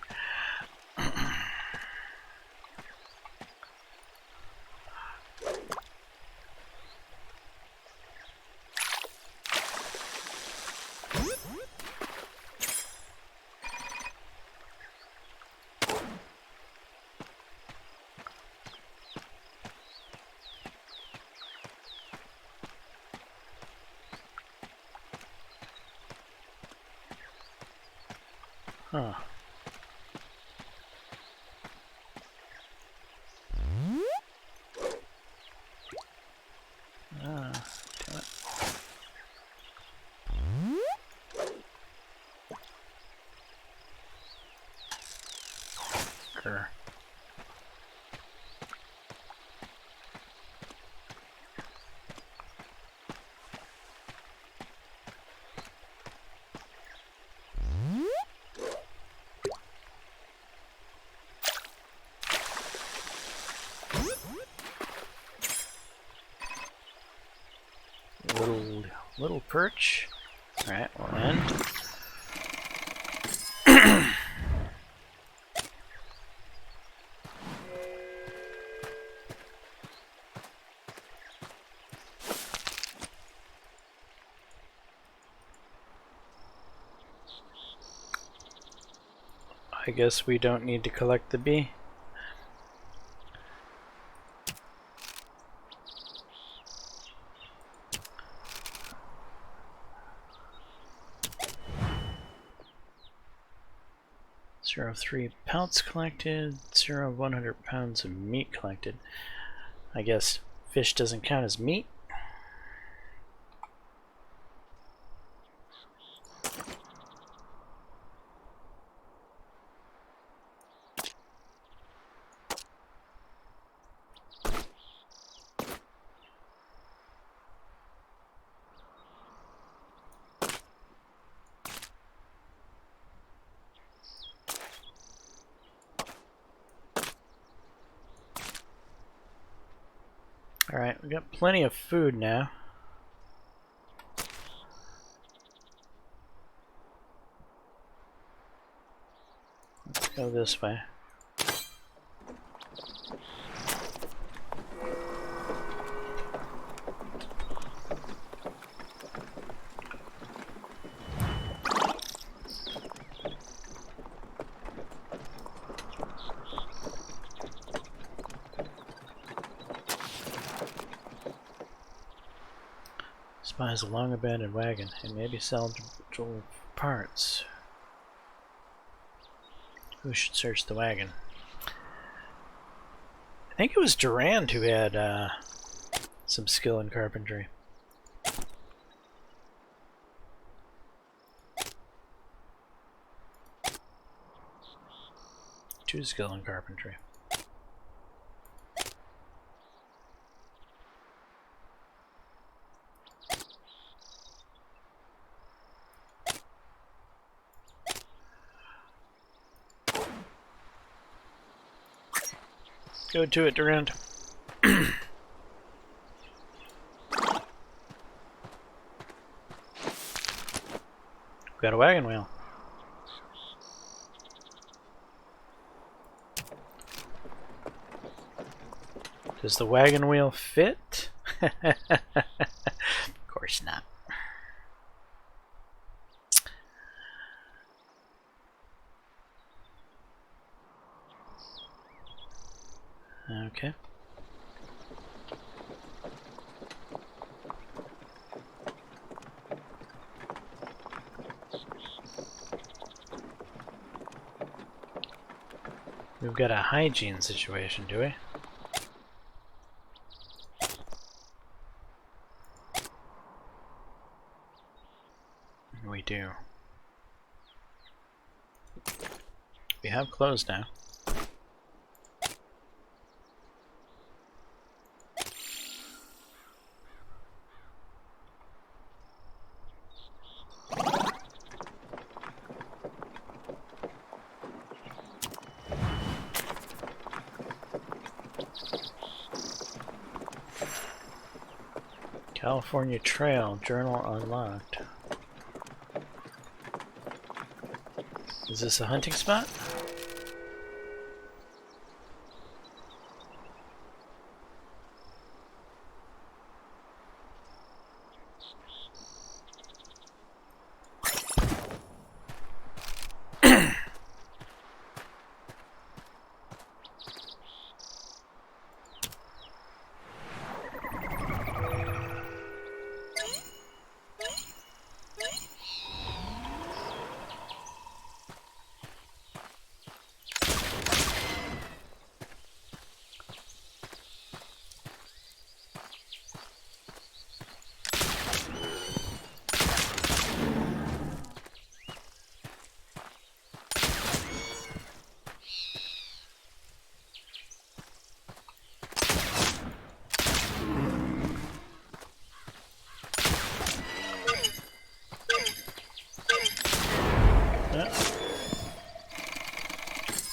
Huh. Damn it. Grr. Little perch. Alright, we'll end. I guess we don't need to collect the bee. Zero 3 pelts collected, 0 100 pounds of meat collected. I guess fish doesn't count as meat. Alright, we got plenty of food now. Let's go this way. Spies a long abandoned wagon. It may be salvageable parts. Who should search the wagon? I think it was Durand who had some skill in carpentry. Two skill in carpentry. Go to it, Durand. Got a wagon wheel. Does the wagon wheel fit? Of course not. Okay. We've got a hygiene situation, do we? We do. We have clothes now. California Trail, journal unlocked. Is this a hunting spot?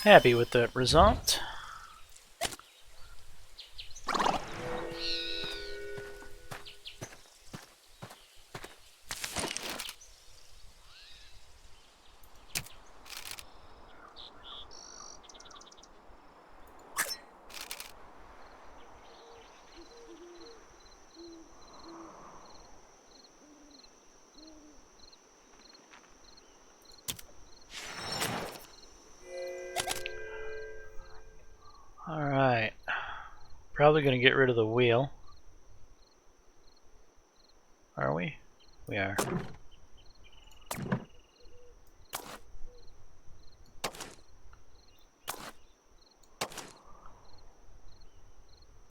Happy with the result. Alright. Probably going to get rid of the wheel. Are we? We are.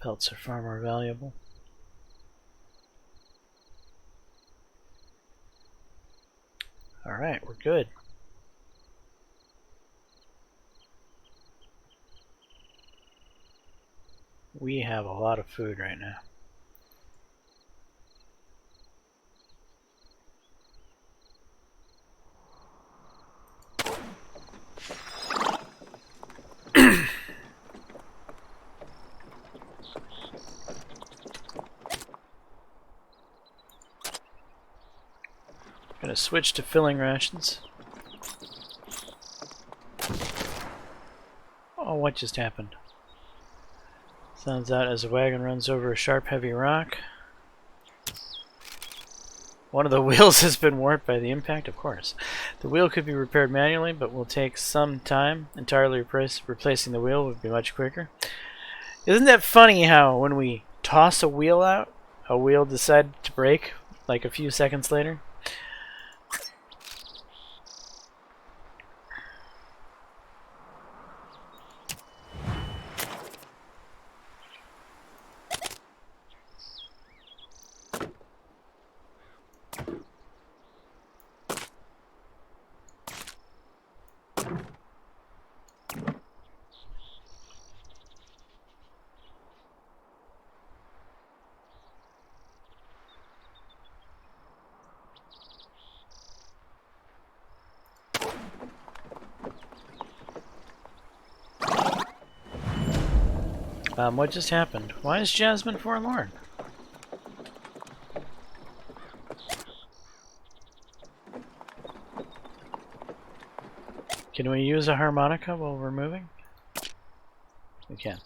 Pelts are far more valuable. Alright, we're good. We have a lot of food right now. Gonna switch to filling rations. Oh, what just happened? Sounds out as a wagon runs over a sharp, heavy rock. One of the wheels has been warped by the impact, of course. The wheel could be repaired manually, but will take some time. Entirely replacing the wheel would be much quicker. Isn't that funny how when we toss a wheel out, a wheel decided to break like a few seconds later? What just happened? Why is Jasmine forlorn? Can we use a harmonica while we're moving? We can.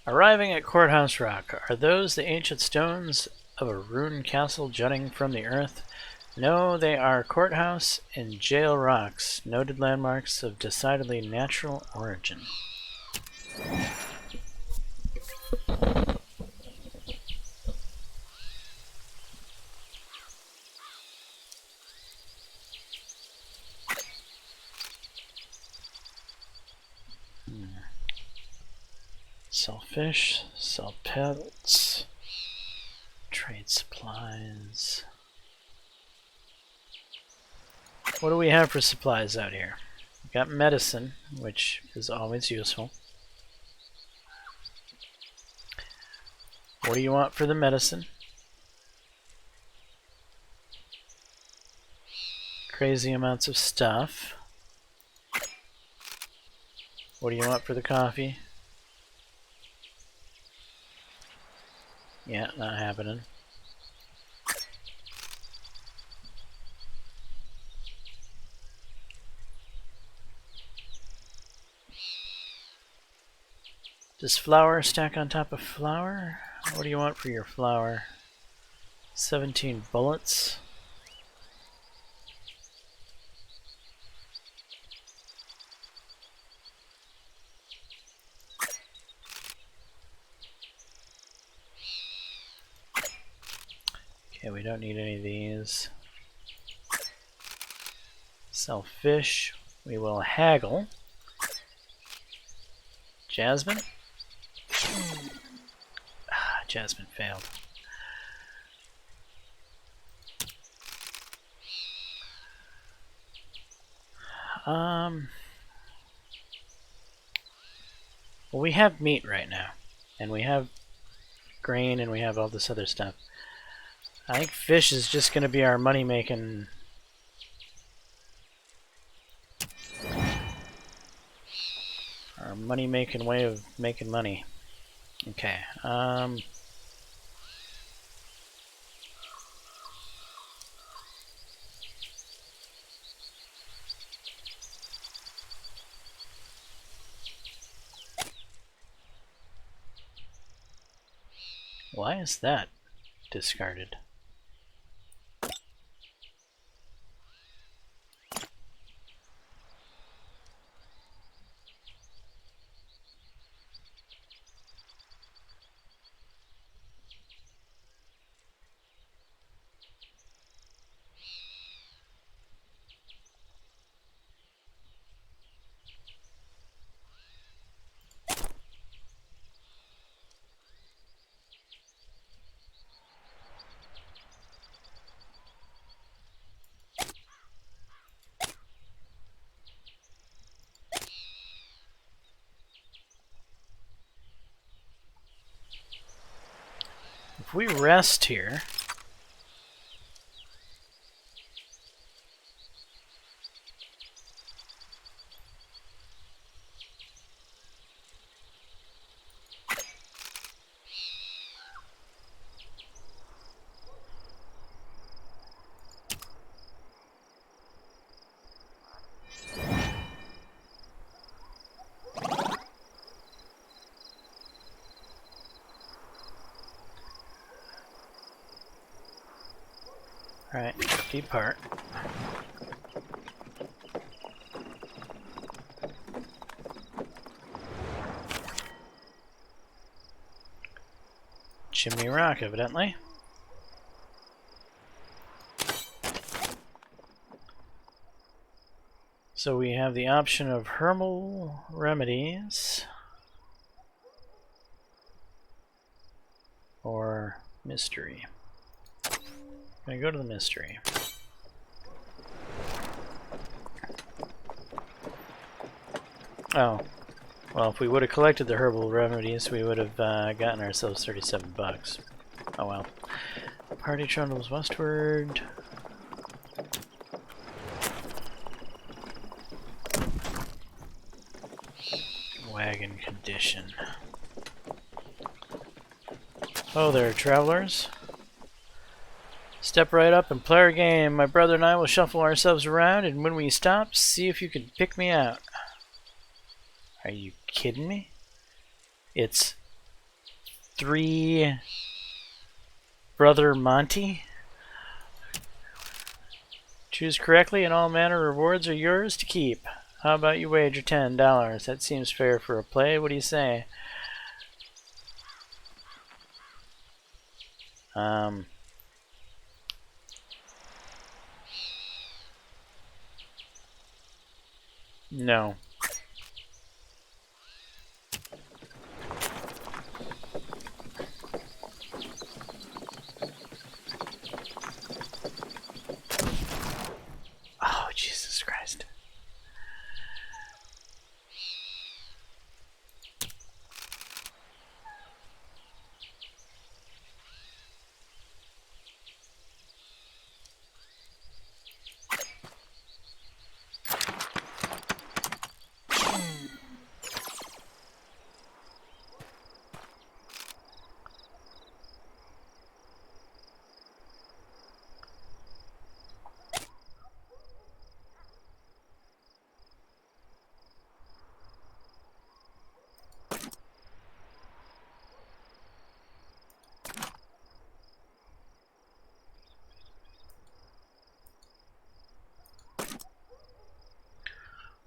Arriving at Courthouse Rock. Are those the ancient stones of a ruined castle jutting from the earth? No, they are courthouse and jail rocks, noted landmarks of decidedly natural origin. Sell fish, sell pelts, trade supplies. What do we have for supplies out here? We've got medicine, which is always useful. What do you want for the medicine? Crazy amounts of stuff. What do you want for the coffee? Yeah, not happening. Does flour stack on top of flour? What do you want for your flour? 17 bullets. we don't need any of these. Sell fish. We will haggle. Jasmine? Ah, Jasmine failed. Well, we have meat right now, and we have grain, and we have all this other stuff. I think fish is just going to be our money-making... Our money-making way of making money. Okay, why is that discarded? If we rest here... Alright, depart. Chimney Rock, evidently. So we have the option of herbal remedies or mystery. I'm gonna go to the mystery. Oh, well, if we would have collected the herbal remedies, we would have gotten ourselves 37 bucks. Oh well. Party trundles westward. Wagon condition. Oh there, travelers. Step right up and play our game. My brother and I will shuffle ourselves around, and when we stop, see if you can pick me out. Are you kidding me? It's 3 Brother Monty? Choose correctly and all manner rewards are yours to keep. How about you wager $10? That seems fair for a play. What do you say? No. Oh, Jesus Christ.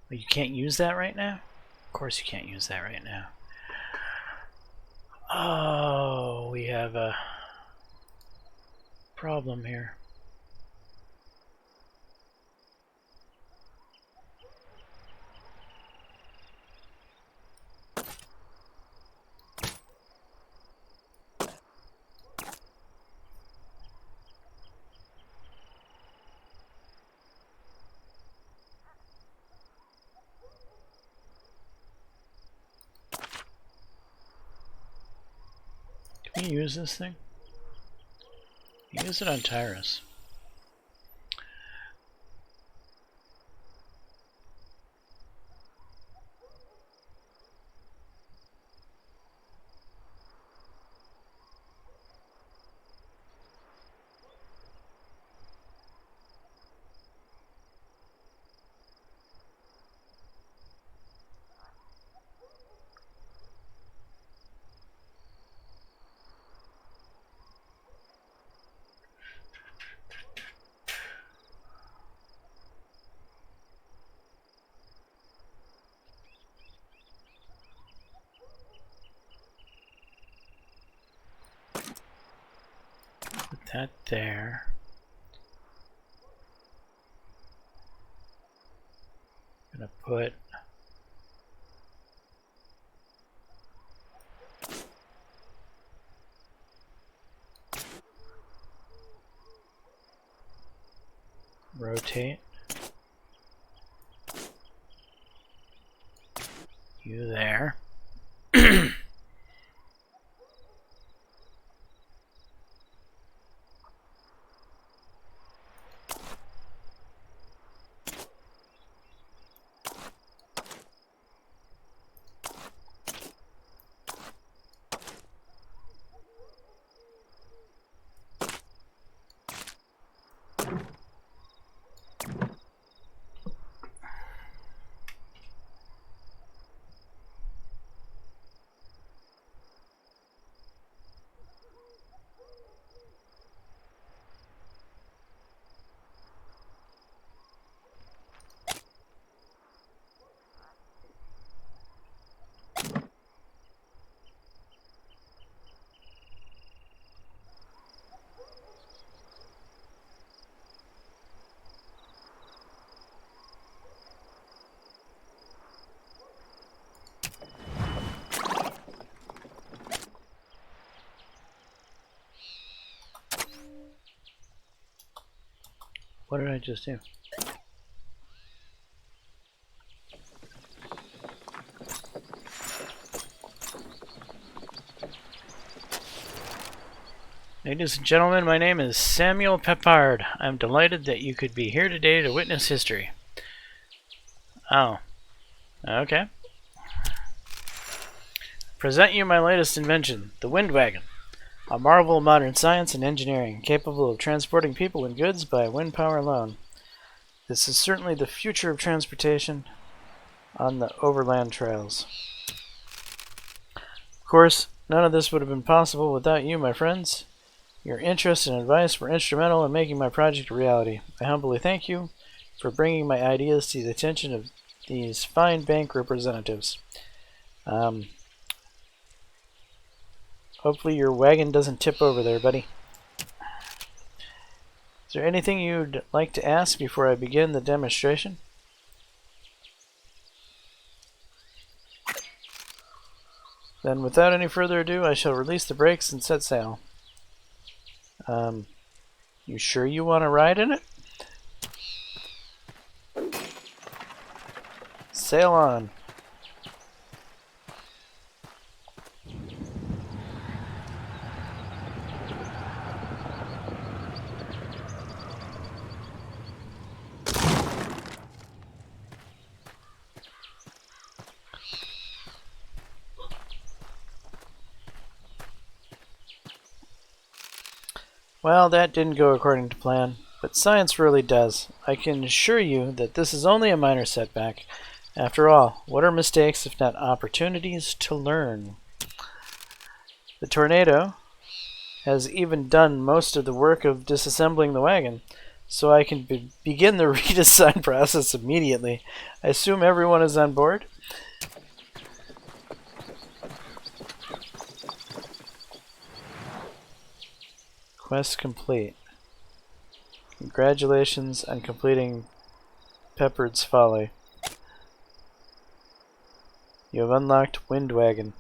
You can't use that right now? Of course you can't use that right now. Oh, we have a problem here. Can we use this thing? Use it on Tyrus. Put that there. Gonna put rotate you there. What did I just do? Ladies and gentlemen, my name is Samuel Peppard. I'm delighted that you could be here today to witness history. Oh. Okay. Present you my latest invention, the wind wagon. A marvel of modern science and engineering, capable of transporting people and goods by wind power alone. This is certainly the future of transportation on the overland trails. Of course, none of this would have been possible without you, my friends. Your interest and advice were instrumental in making my project a reality. I humbly thank you for bringing my ideas to the attention of these fine bank representatives. Hopefully your wagon doesn't tip over there, buddy. Is there anything you'd like to ask before I begin the demonstration? Then without any further ado, I shall release the brakes and set sail. You sure you want to ride in it? Sail on. Well, that didn't go according to plan, but science really does. I can assure you that this is only a minor setback. After all, what are mistakes if not opportunities to learn? The tornado has even done most of the work of disassembling the wagon, so I can begin the redesign process immediately. I assume everyone is on board? Quest complete. Congratulations on completing Peppered's Folly. You have unlocked Windwagon.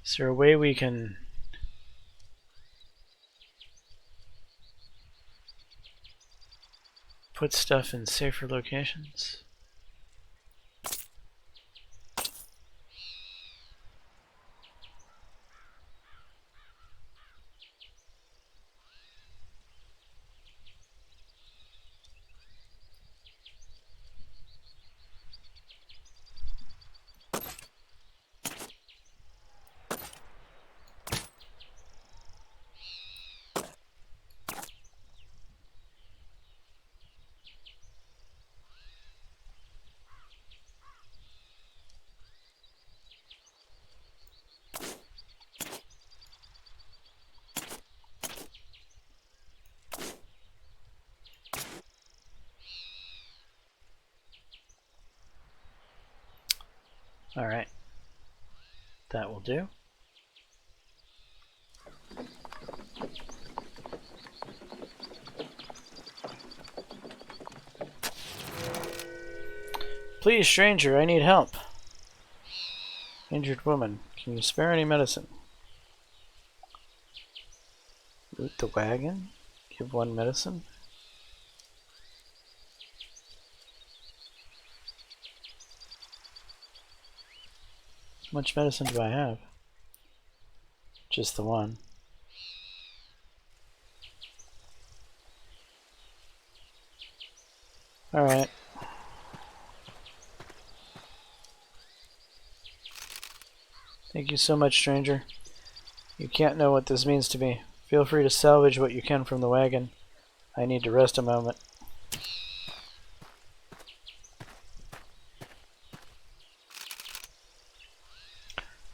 Is there a way we can put stuff in safer locations? Alright. That will do. Please, stranger, I need help. Injured woman, can you spare any medicine? Loot the wagon? Give one medicine? How much medicine do I have? Just the one. Alright. Thank you so much, stranger. You can't know what this means to me. Feel free to salvage what you can from the wagon. I need to rest a moment.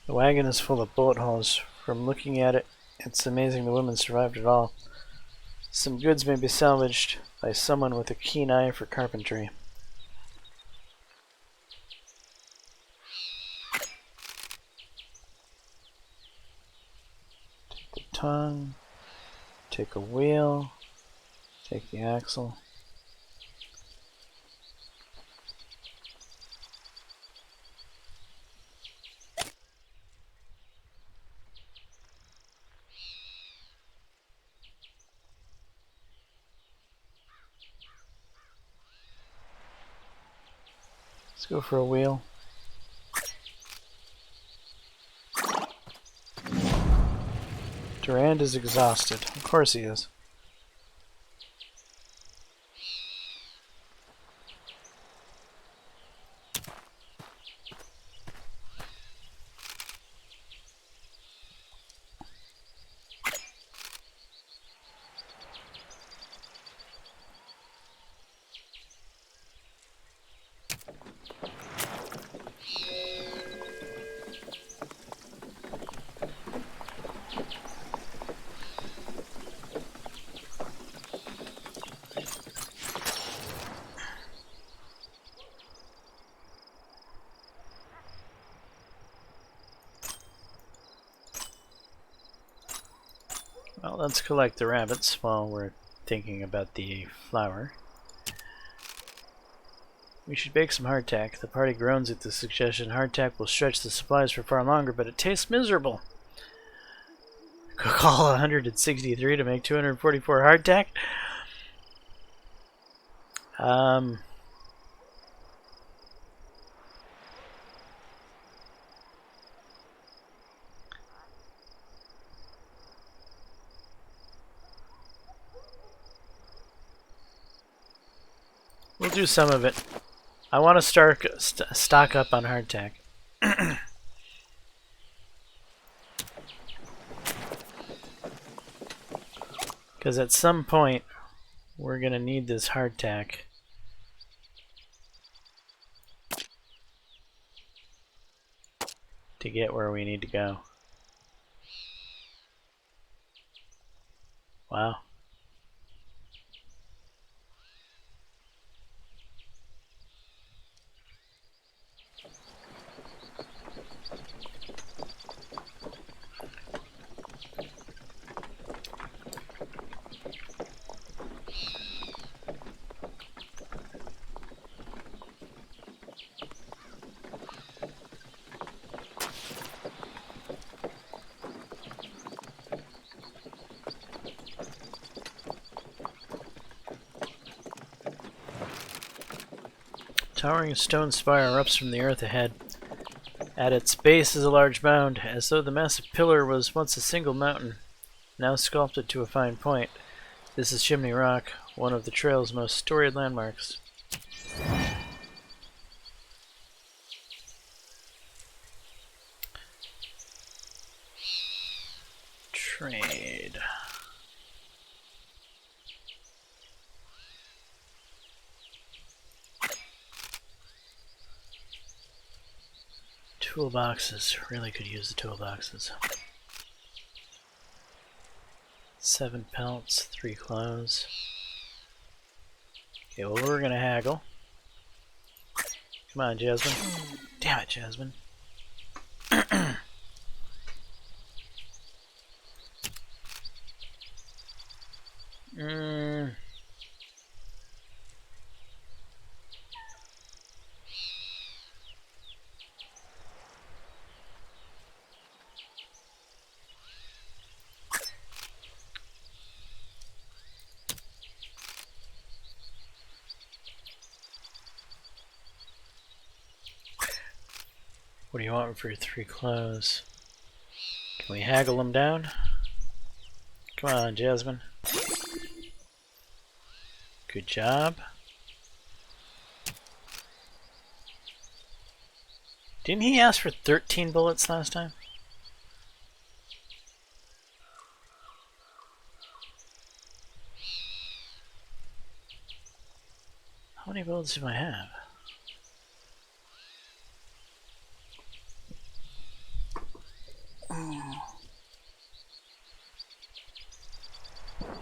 The wagon is full of bullet holes. From looking at it, it's amazing the woman survived at all. Some goods may be salvaged by someone with a keen eye for carpentry. Take the tongue. Take a wheel. Take the axle. Let's go for a wheel. Durand is exhausted. Of course he is. Well, let's collect the rabbits while we're thinking about the flour. We should bake some hardtack. The party groans at the suggestion. Hardtack will stretch the supplies for far longer, but it tastes miserable. Cook all 163 to make 244 hardtack? We'll do some of it. I want to stock up on hardtack. Because at some point, We're gonna need this hardtack. To get where we need to go. Wow. Towering stone spire erupts from the earth ahead. At its base is a large mound, as though the massive pillar was once a single mountain, now sculpted to a fine point. This is Chimney Rock, one of the trail's most storied landmarks. Trade. Toolboxes. Really could use the toolboxes. 7 pelts, 3 clothes. Okay, well, we're gonna haggle. Come on, Jasmine. Damn it, Jasmine. What do you want for your 3 clothes? Can we haggle them down? Come on, Jasmine. Good job. Didn't he ask for 13 bullets last time? How many bullets do I have?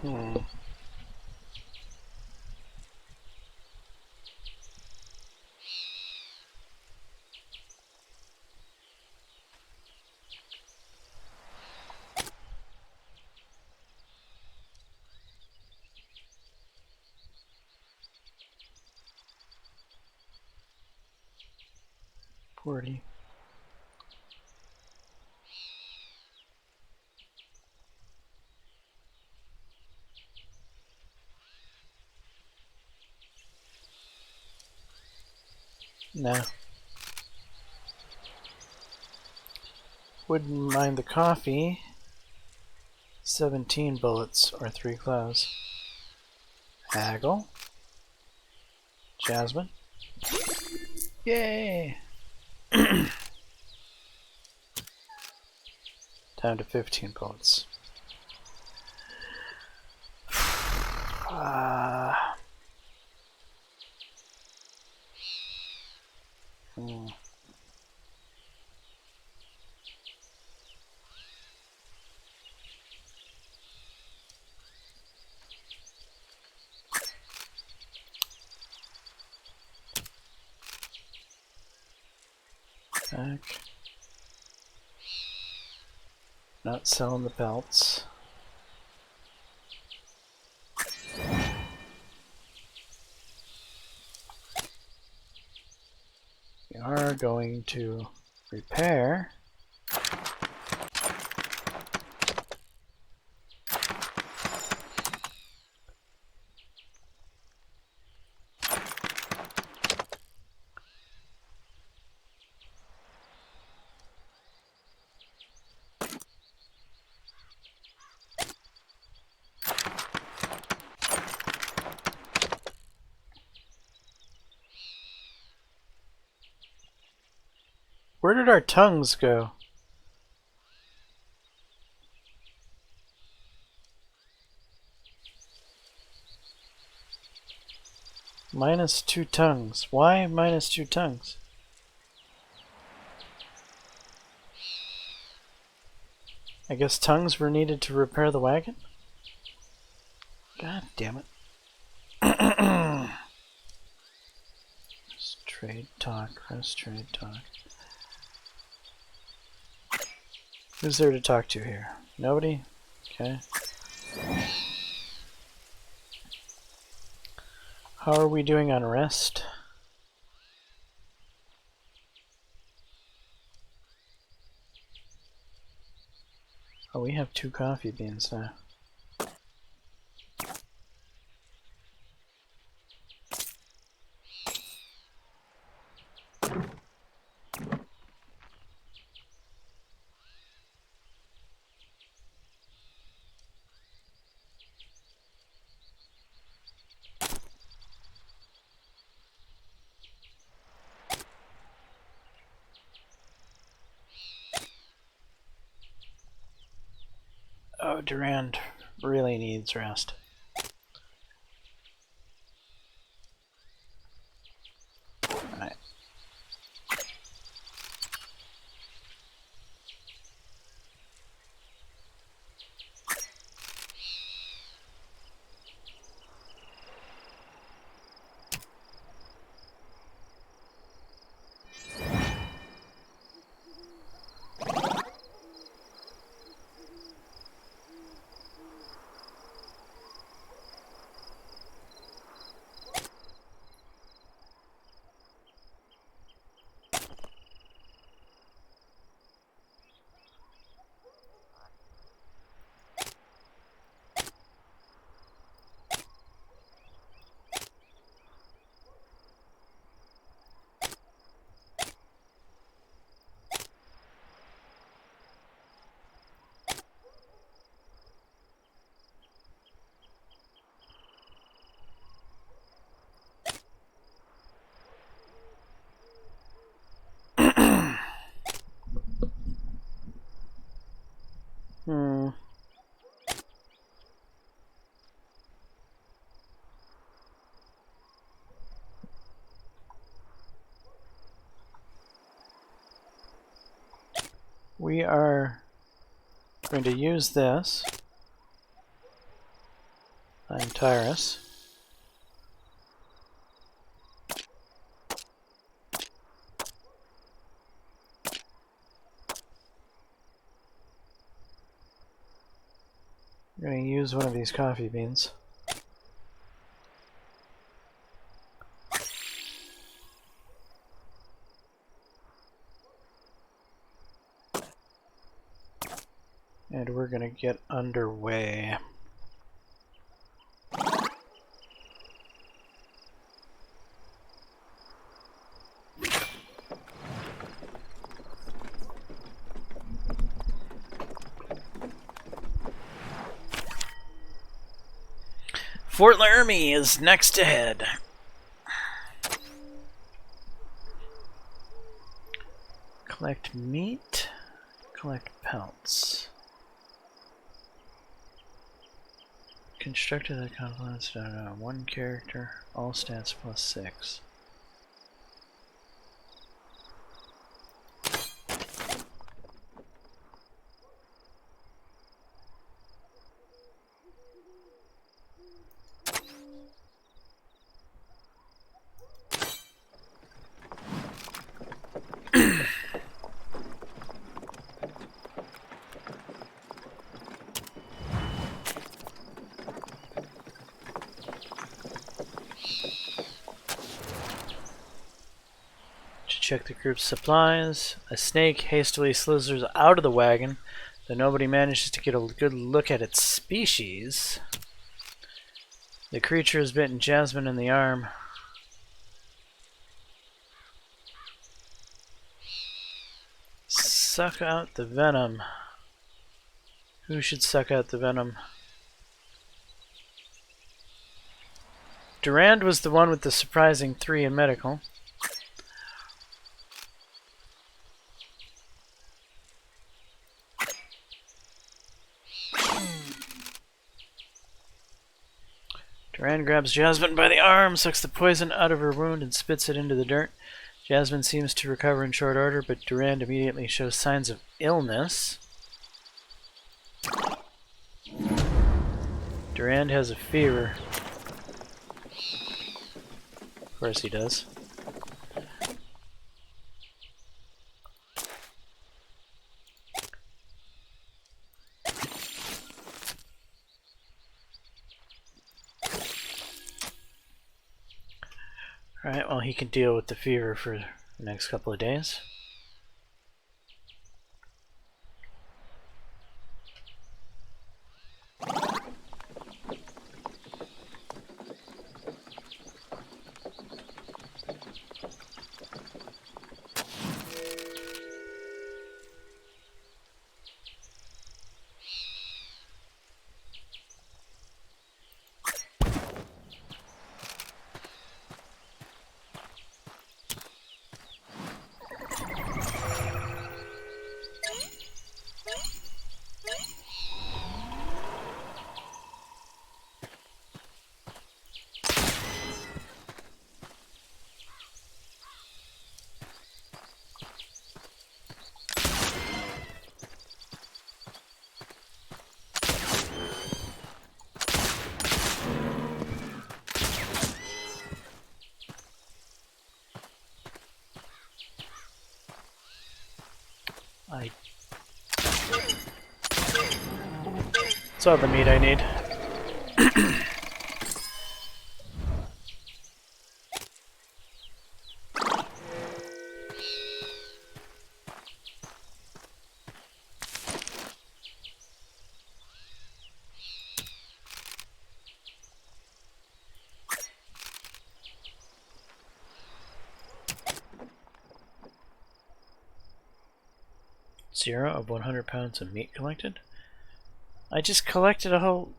Hmm. $40. No. Wouldn't mind the coffee. 17 bullets or 3 clothes. Haggle. Jasmine. Yay! Down to 15 bullets. Back. Not selling the pelts. We are going to repair. Where did our tongues go? Minus 2 tongues. Why minus 2 tongues? I guess tongues were needed to repair the wagon? God damn it. Let's trade talk. Let's trade talk. Who's there to talk to here? Nobody? Okay. How are we doing on rest? Oh, we have 2 coffee beans now. Oh, Durand really needs rest. Alright. We are going to use this on Tyrus. We're going to use one of these coffee beans. And we're going to get underway. Fort Laramie is next ahead. Collect meat, collect pelts. Constructed a confluence, one character, all stats plus 6. Check the group's supplies. A snake hastily slithers out of the wagon, though nobody manages to get a good look at its species. The creature has bitten Jasmine in the arm. Suck out the venom. Who should suck out the venom? Durand was the one with the surprising 3 in medical. Durand Durand grabs Jasmine by the arm, sucks the poison out of her wound, and spits it into the dirt. Jasmine seems to recover in short order, but Durand immediately shows signs of illness. Durand has a fever. Of course he does. Alright, well, he can deal with the fever for the next couple of days. That's all the meat I need. 0 of 100 pounds of meat collected. I just collected a whole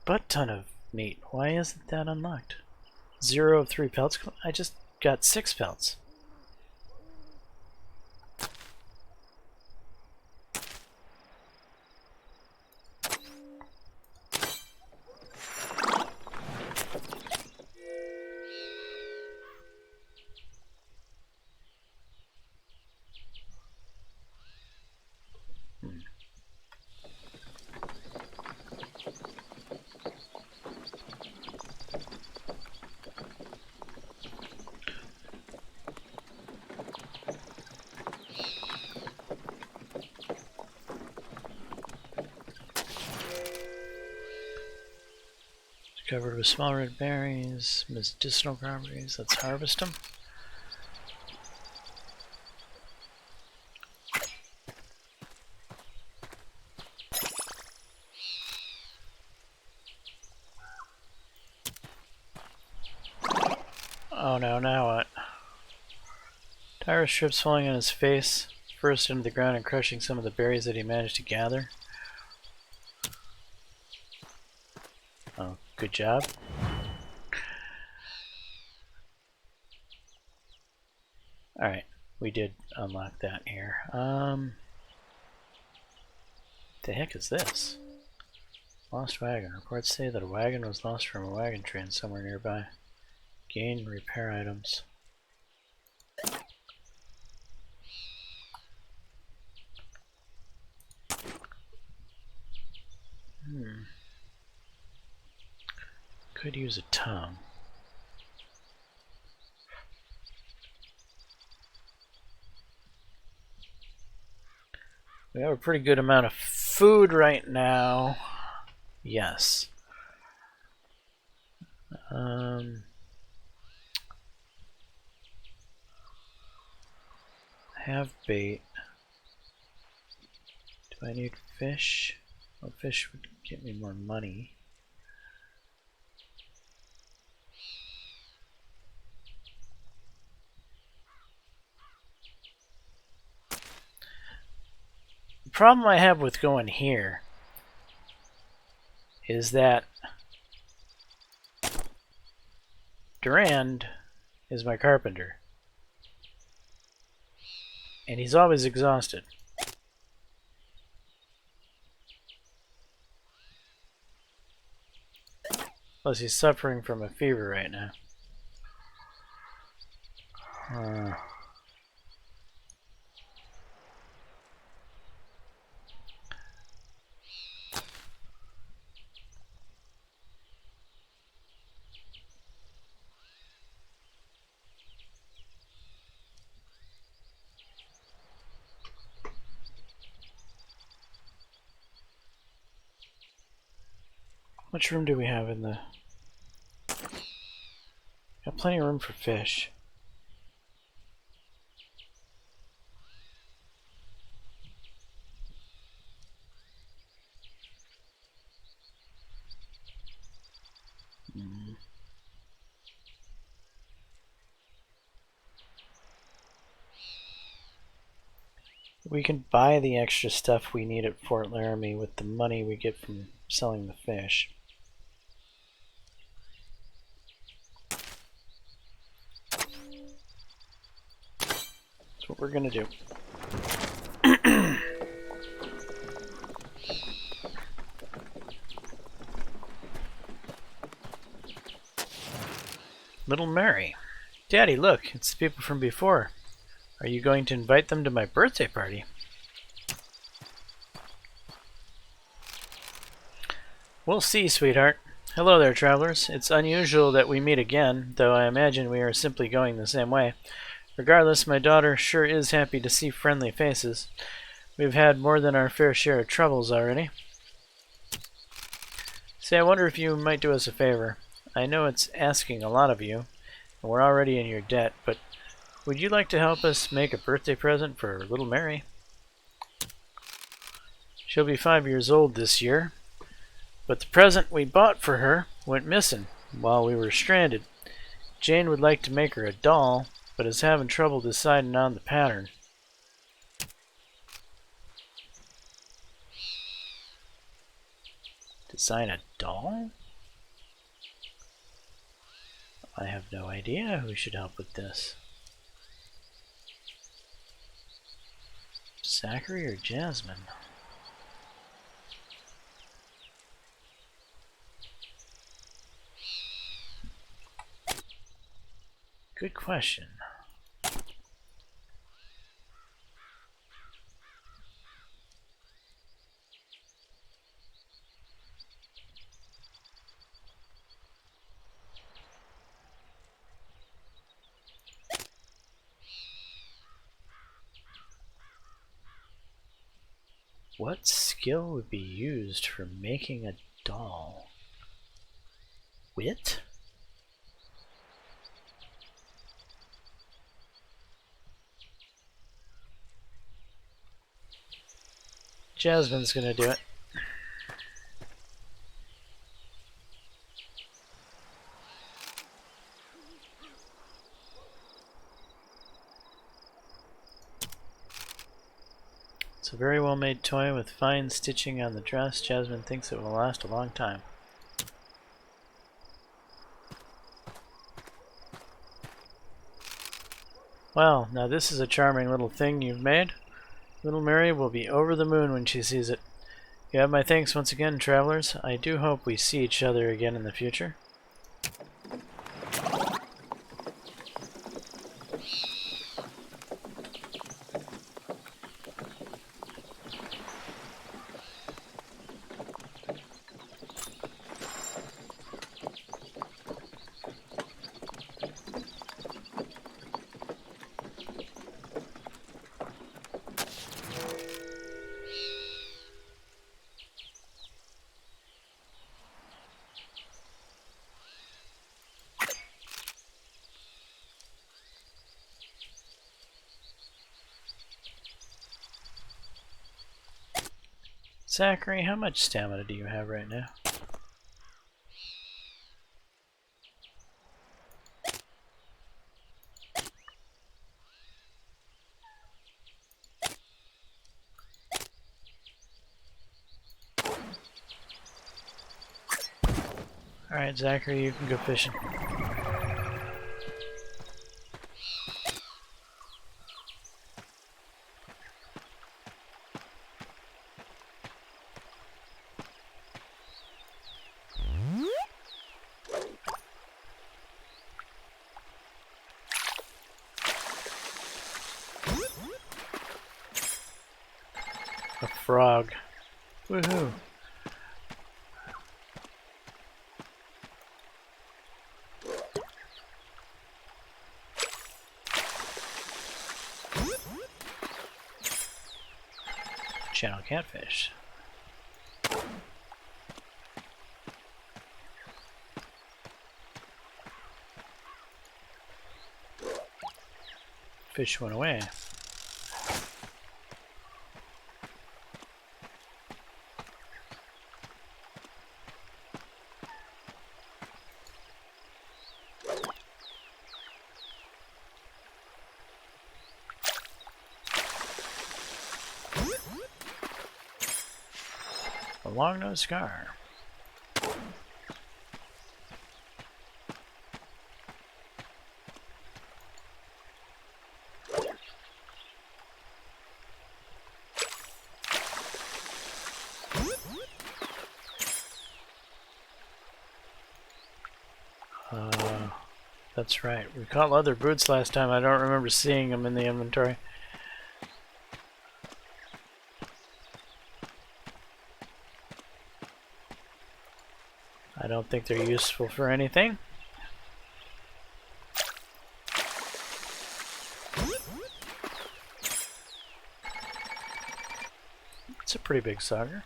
butt ton of meat. Why isn't that unlocked? 0 of 3 pelts. I just got 6 pelts. Covered with small red berries, medicinal properties. Let's harvest them. Oh no, now what? Tire strips falling on his face, first into the ground and crushing some of the berries that he managed to gather. Oh, good job. Alright, we did unlock that here. The heck is this? Lost wagon. Reports say that a wagon was lost from a wagon train somewhere nearby. Gain repair items. Could use a tongue. We have a pretty good amount of food right now. Yes. Have bait. Do I need fish? Well, fish would get me more money. The problem I have with going here is that Durand is my carpenter, and he's always exhausted. Plus he's suffering from a fever right now. How much room do we have in the... Got plenty of room for fish. We can buy the extra stuff we need at Fort Laramie with the money we get from selling the fish. That's what we're gonna do. Little Mary. Daddy, look, it's the people from before. Are you going to invite them to my birthday party? We'll see, sweetheart. Hello there, travelers. It's unusual that we meet again, though I imagine we are simply going the same way. Regardless, my daughter sure is happy to see friendly faces. We've had more than our fair share of troubles already. Say, I wonder if you might do us a favor. I know it's asking a lot of you, and we're already in your debt, but would you like to help us make a birthday present for little Mary? She'll be 5 years old this year, but the present we bought for her went missing while we were stranded. Jane would like to make her a doll, but is having trouble deciding on the pattern. Design a doll? I have no idea who should help with this. Zachary or Jasmine? Good question. What skill would be used for making a doll? Wit? Jasmine's gonna do it. It's a very well made toy with fine stitching on the dress. Jasmine thinks it will last a long time. Well, now this is a charming little thing you've made. Little Mary will be over the moon when she sees it. You have my thanks once again, travelers. I do hope we see each other again in the future. Zachary, how much stamina do you have right now? Alright, Zachary, you can go fishing. A frog. Woohoo! Channel catfish. Fish went away. A long-nosed scar. That's right. We caught leather boots last time. I don't remember seeing them in the inventory. I don't think they're useful for anything. It's a pretty big sauger.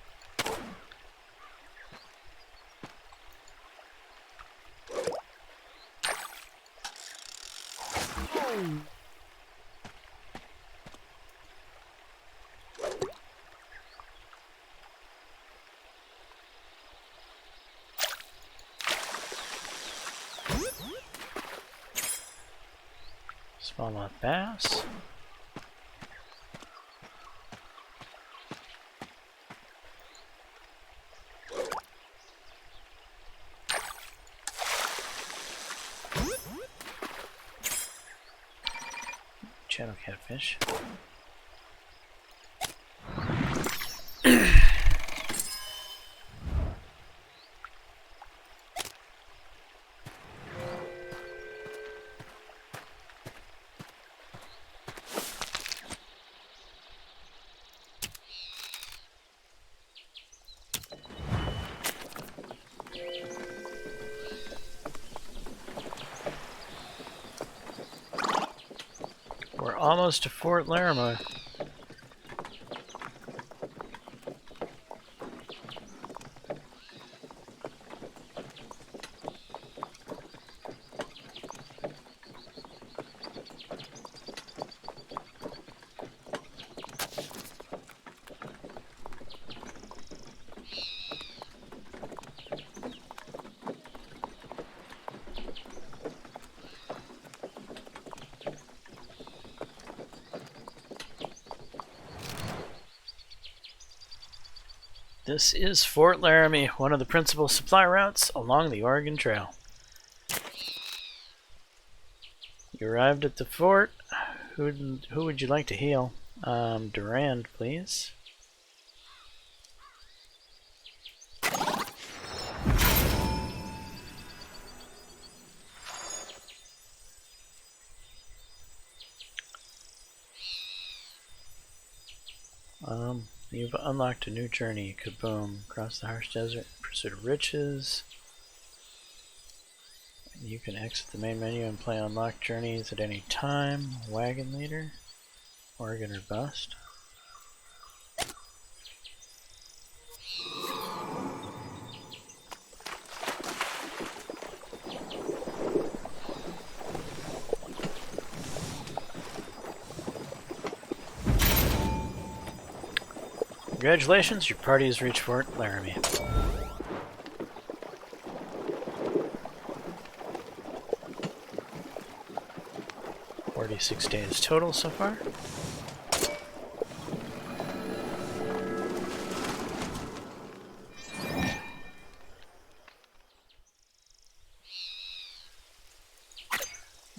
Smallmouth bass. Channel catfish. We're almost to Fort Laramie. This is Fort Laramie, one of the principal supply routes along the Oregon Trail. You arrived at the fort. Who would you like to heal? Durand, please. You've unlocked a new journey. Kaboom. Across the harsh desert in pursuit of riches. You can exit the main menu and play unlocked journeys at any time. Wagon leader. Oregon or bust. Congratulations, your party has reached Fort Laramie. "46 days total so far.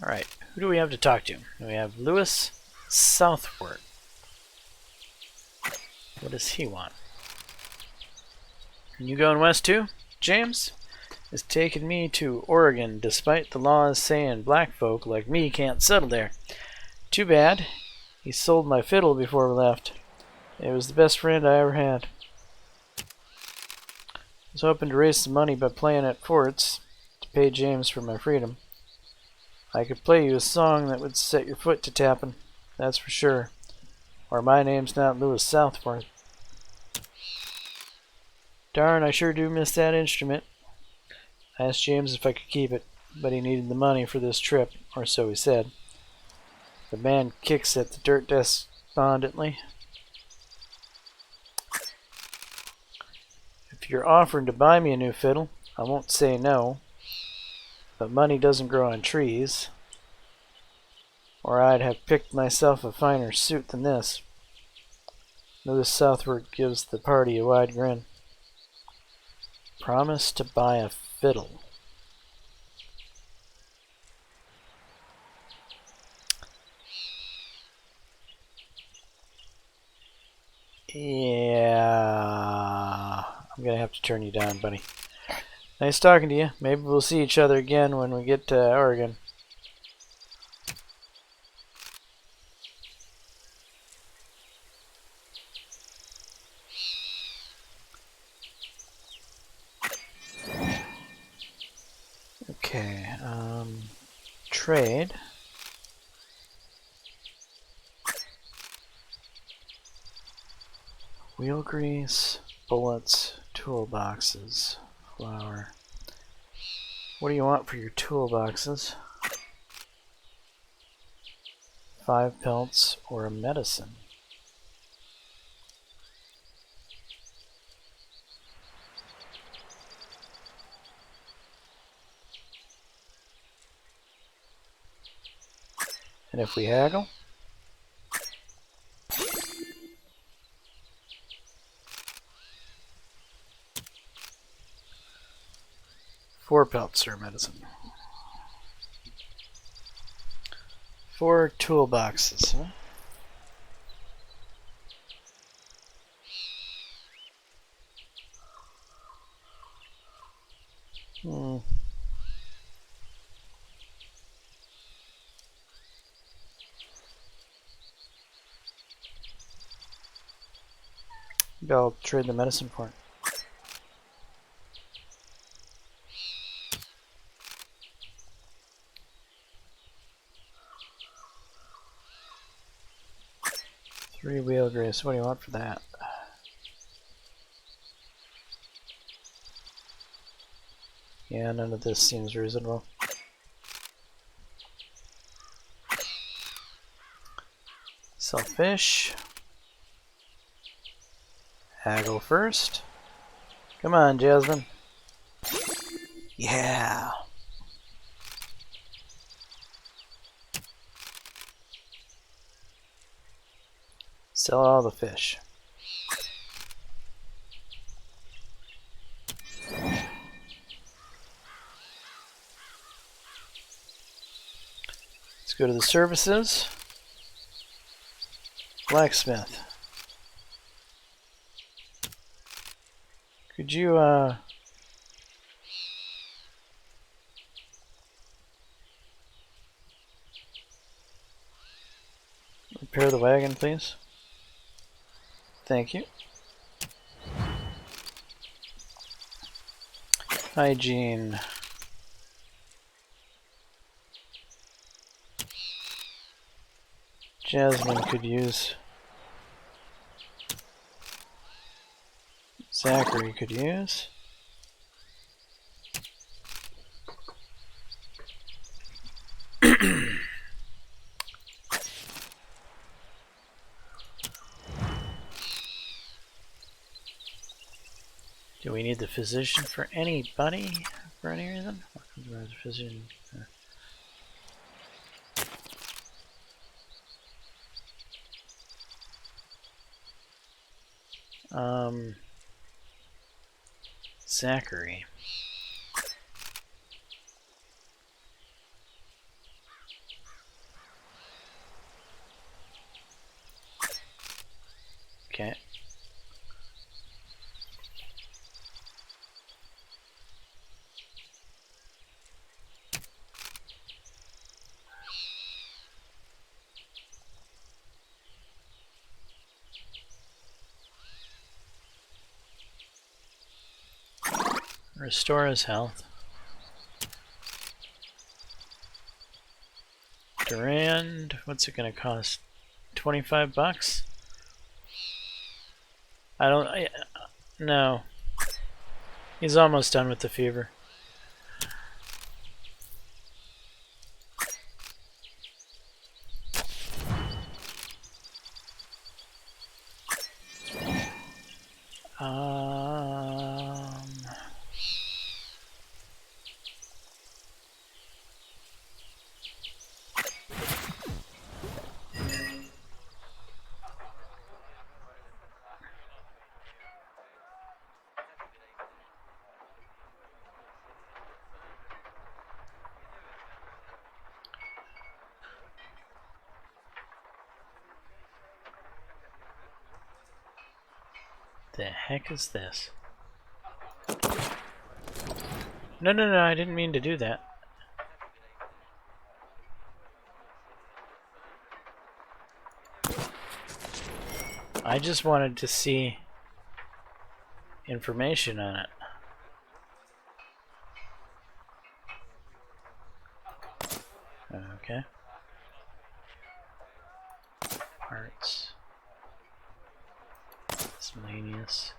Alright, who do we have to talk to? We have Lewis Southward. What does he want? Are you going west too? James has taken me to Oregon despite the laws saying black folk like me can't settle there. Too bad. He sold my fiddle before we left. It was the best friend I ever had. I was hoping to raise some money by playing at forts to pay James for my freedom. I could play you a song that would set your foot to tapping, that's for sure. Or my name's not Louis Southworth. Darn, I sure do miss that instrument. I asked James if I could keep it, but he needed the money for this trip, or so he said. The man kicks at the dirt despondently. If you're offering to buy me a new fiddle, I won't say no. But money doesn't grow on trees, or I'd have picked myself a finer suit than this. Louis Southward gives the party a wide grin. Promise to buy a fiddle. Yeah, I'm gonna have to turn you down, buddy. Nice talking to you. Maybe we'll see each other again when we get to Oregon. Okay, trade. Wheel grease, bullets, toolboxes, flour. What do you want for your toolboxes? 5 pelts or a medicine? And if we haggle? Four pelts or medicine. 4 toolboxes, huh? Maybe I'll trade the medicine for it. Three wheel grease. What do you want for that? Yeah, none of this seems reasonable. Sell fish. Haggle first. Come on, Jasmine. Yeah. Sell all the fish. Let's go to the services. Blacksmith. Could you, repair the wagon, please? Thank you. Hygiene. Jasmine could use. Zachary could use. Do we need the physician for anybody? For any reason? The physician. Zachary. Okay. Restore his health. Durand, what's it gonna cost? 25 bucks? No. He's almost done with the fever. The heck is this? No, I didn't mean to do that. I just wanted to see information on it. Okay. Parts. Miscellaneous.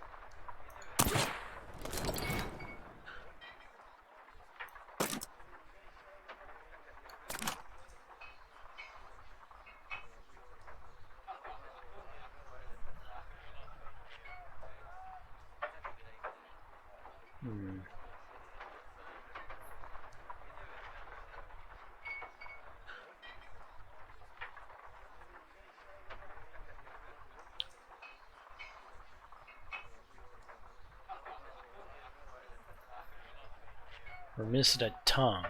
We're missing a tongue.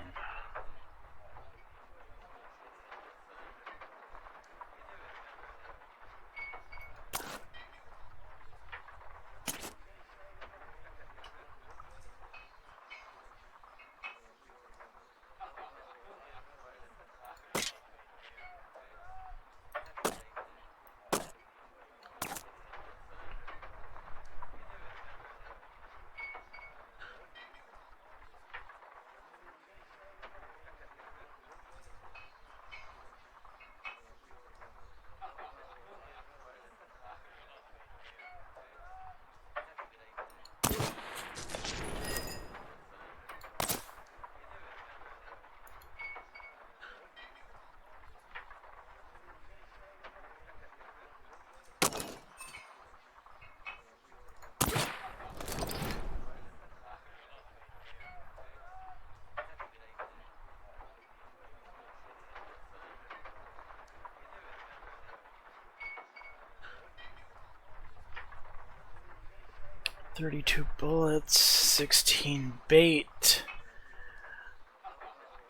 .32 bullets, 16 bait.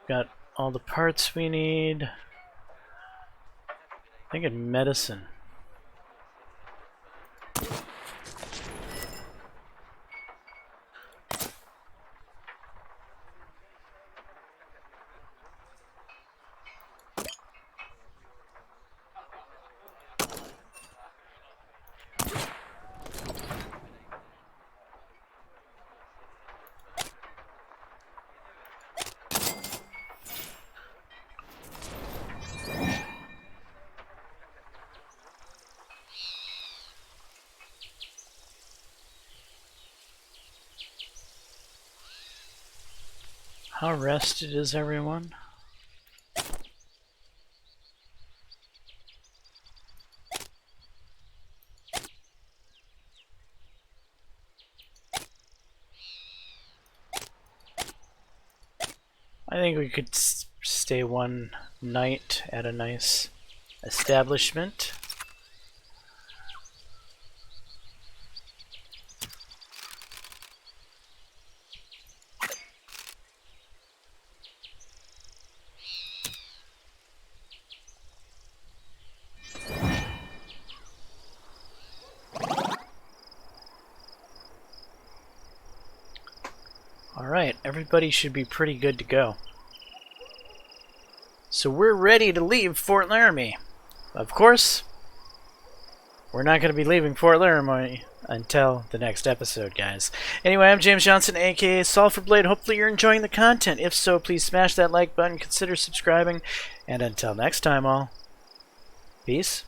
Got all the parts we need. I think in medicine. How rested is everyone? I think we could stay one night at a nice establishment. Alright, everybody should be pretty good to go. So we're ready to leave Fort Laramie. Of course, we're not going to be leaving Fort Laramie until the next episode, guys. Anyway, I'm James Johnson, aka Sulphur Blade. Hopefully you're enjoying the content. If so, please smash that like button, consider subscribing, and until next time, all, peace.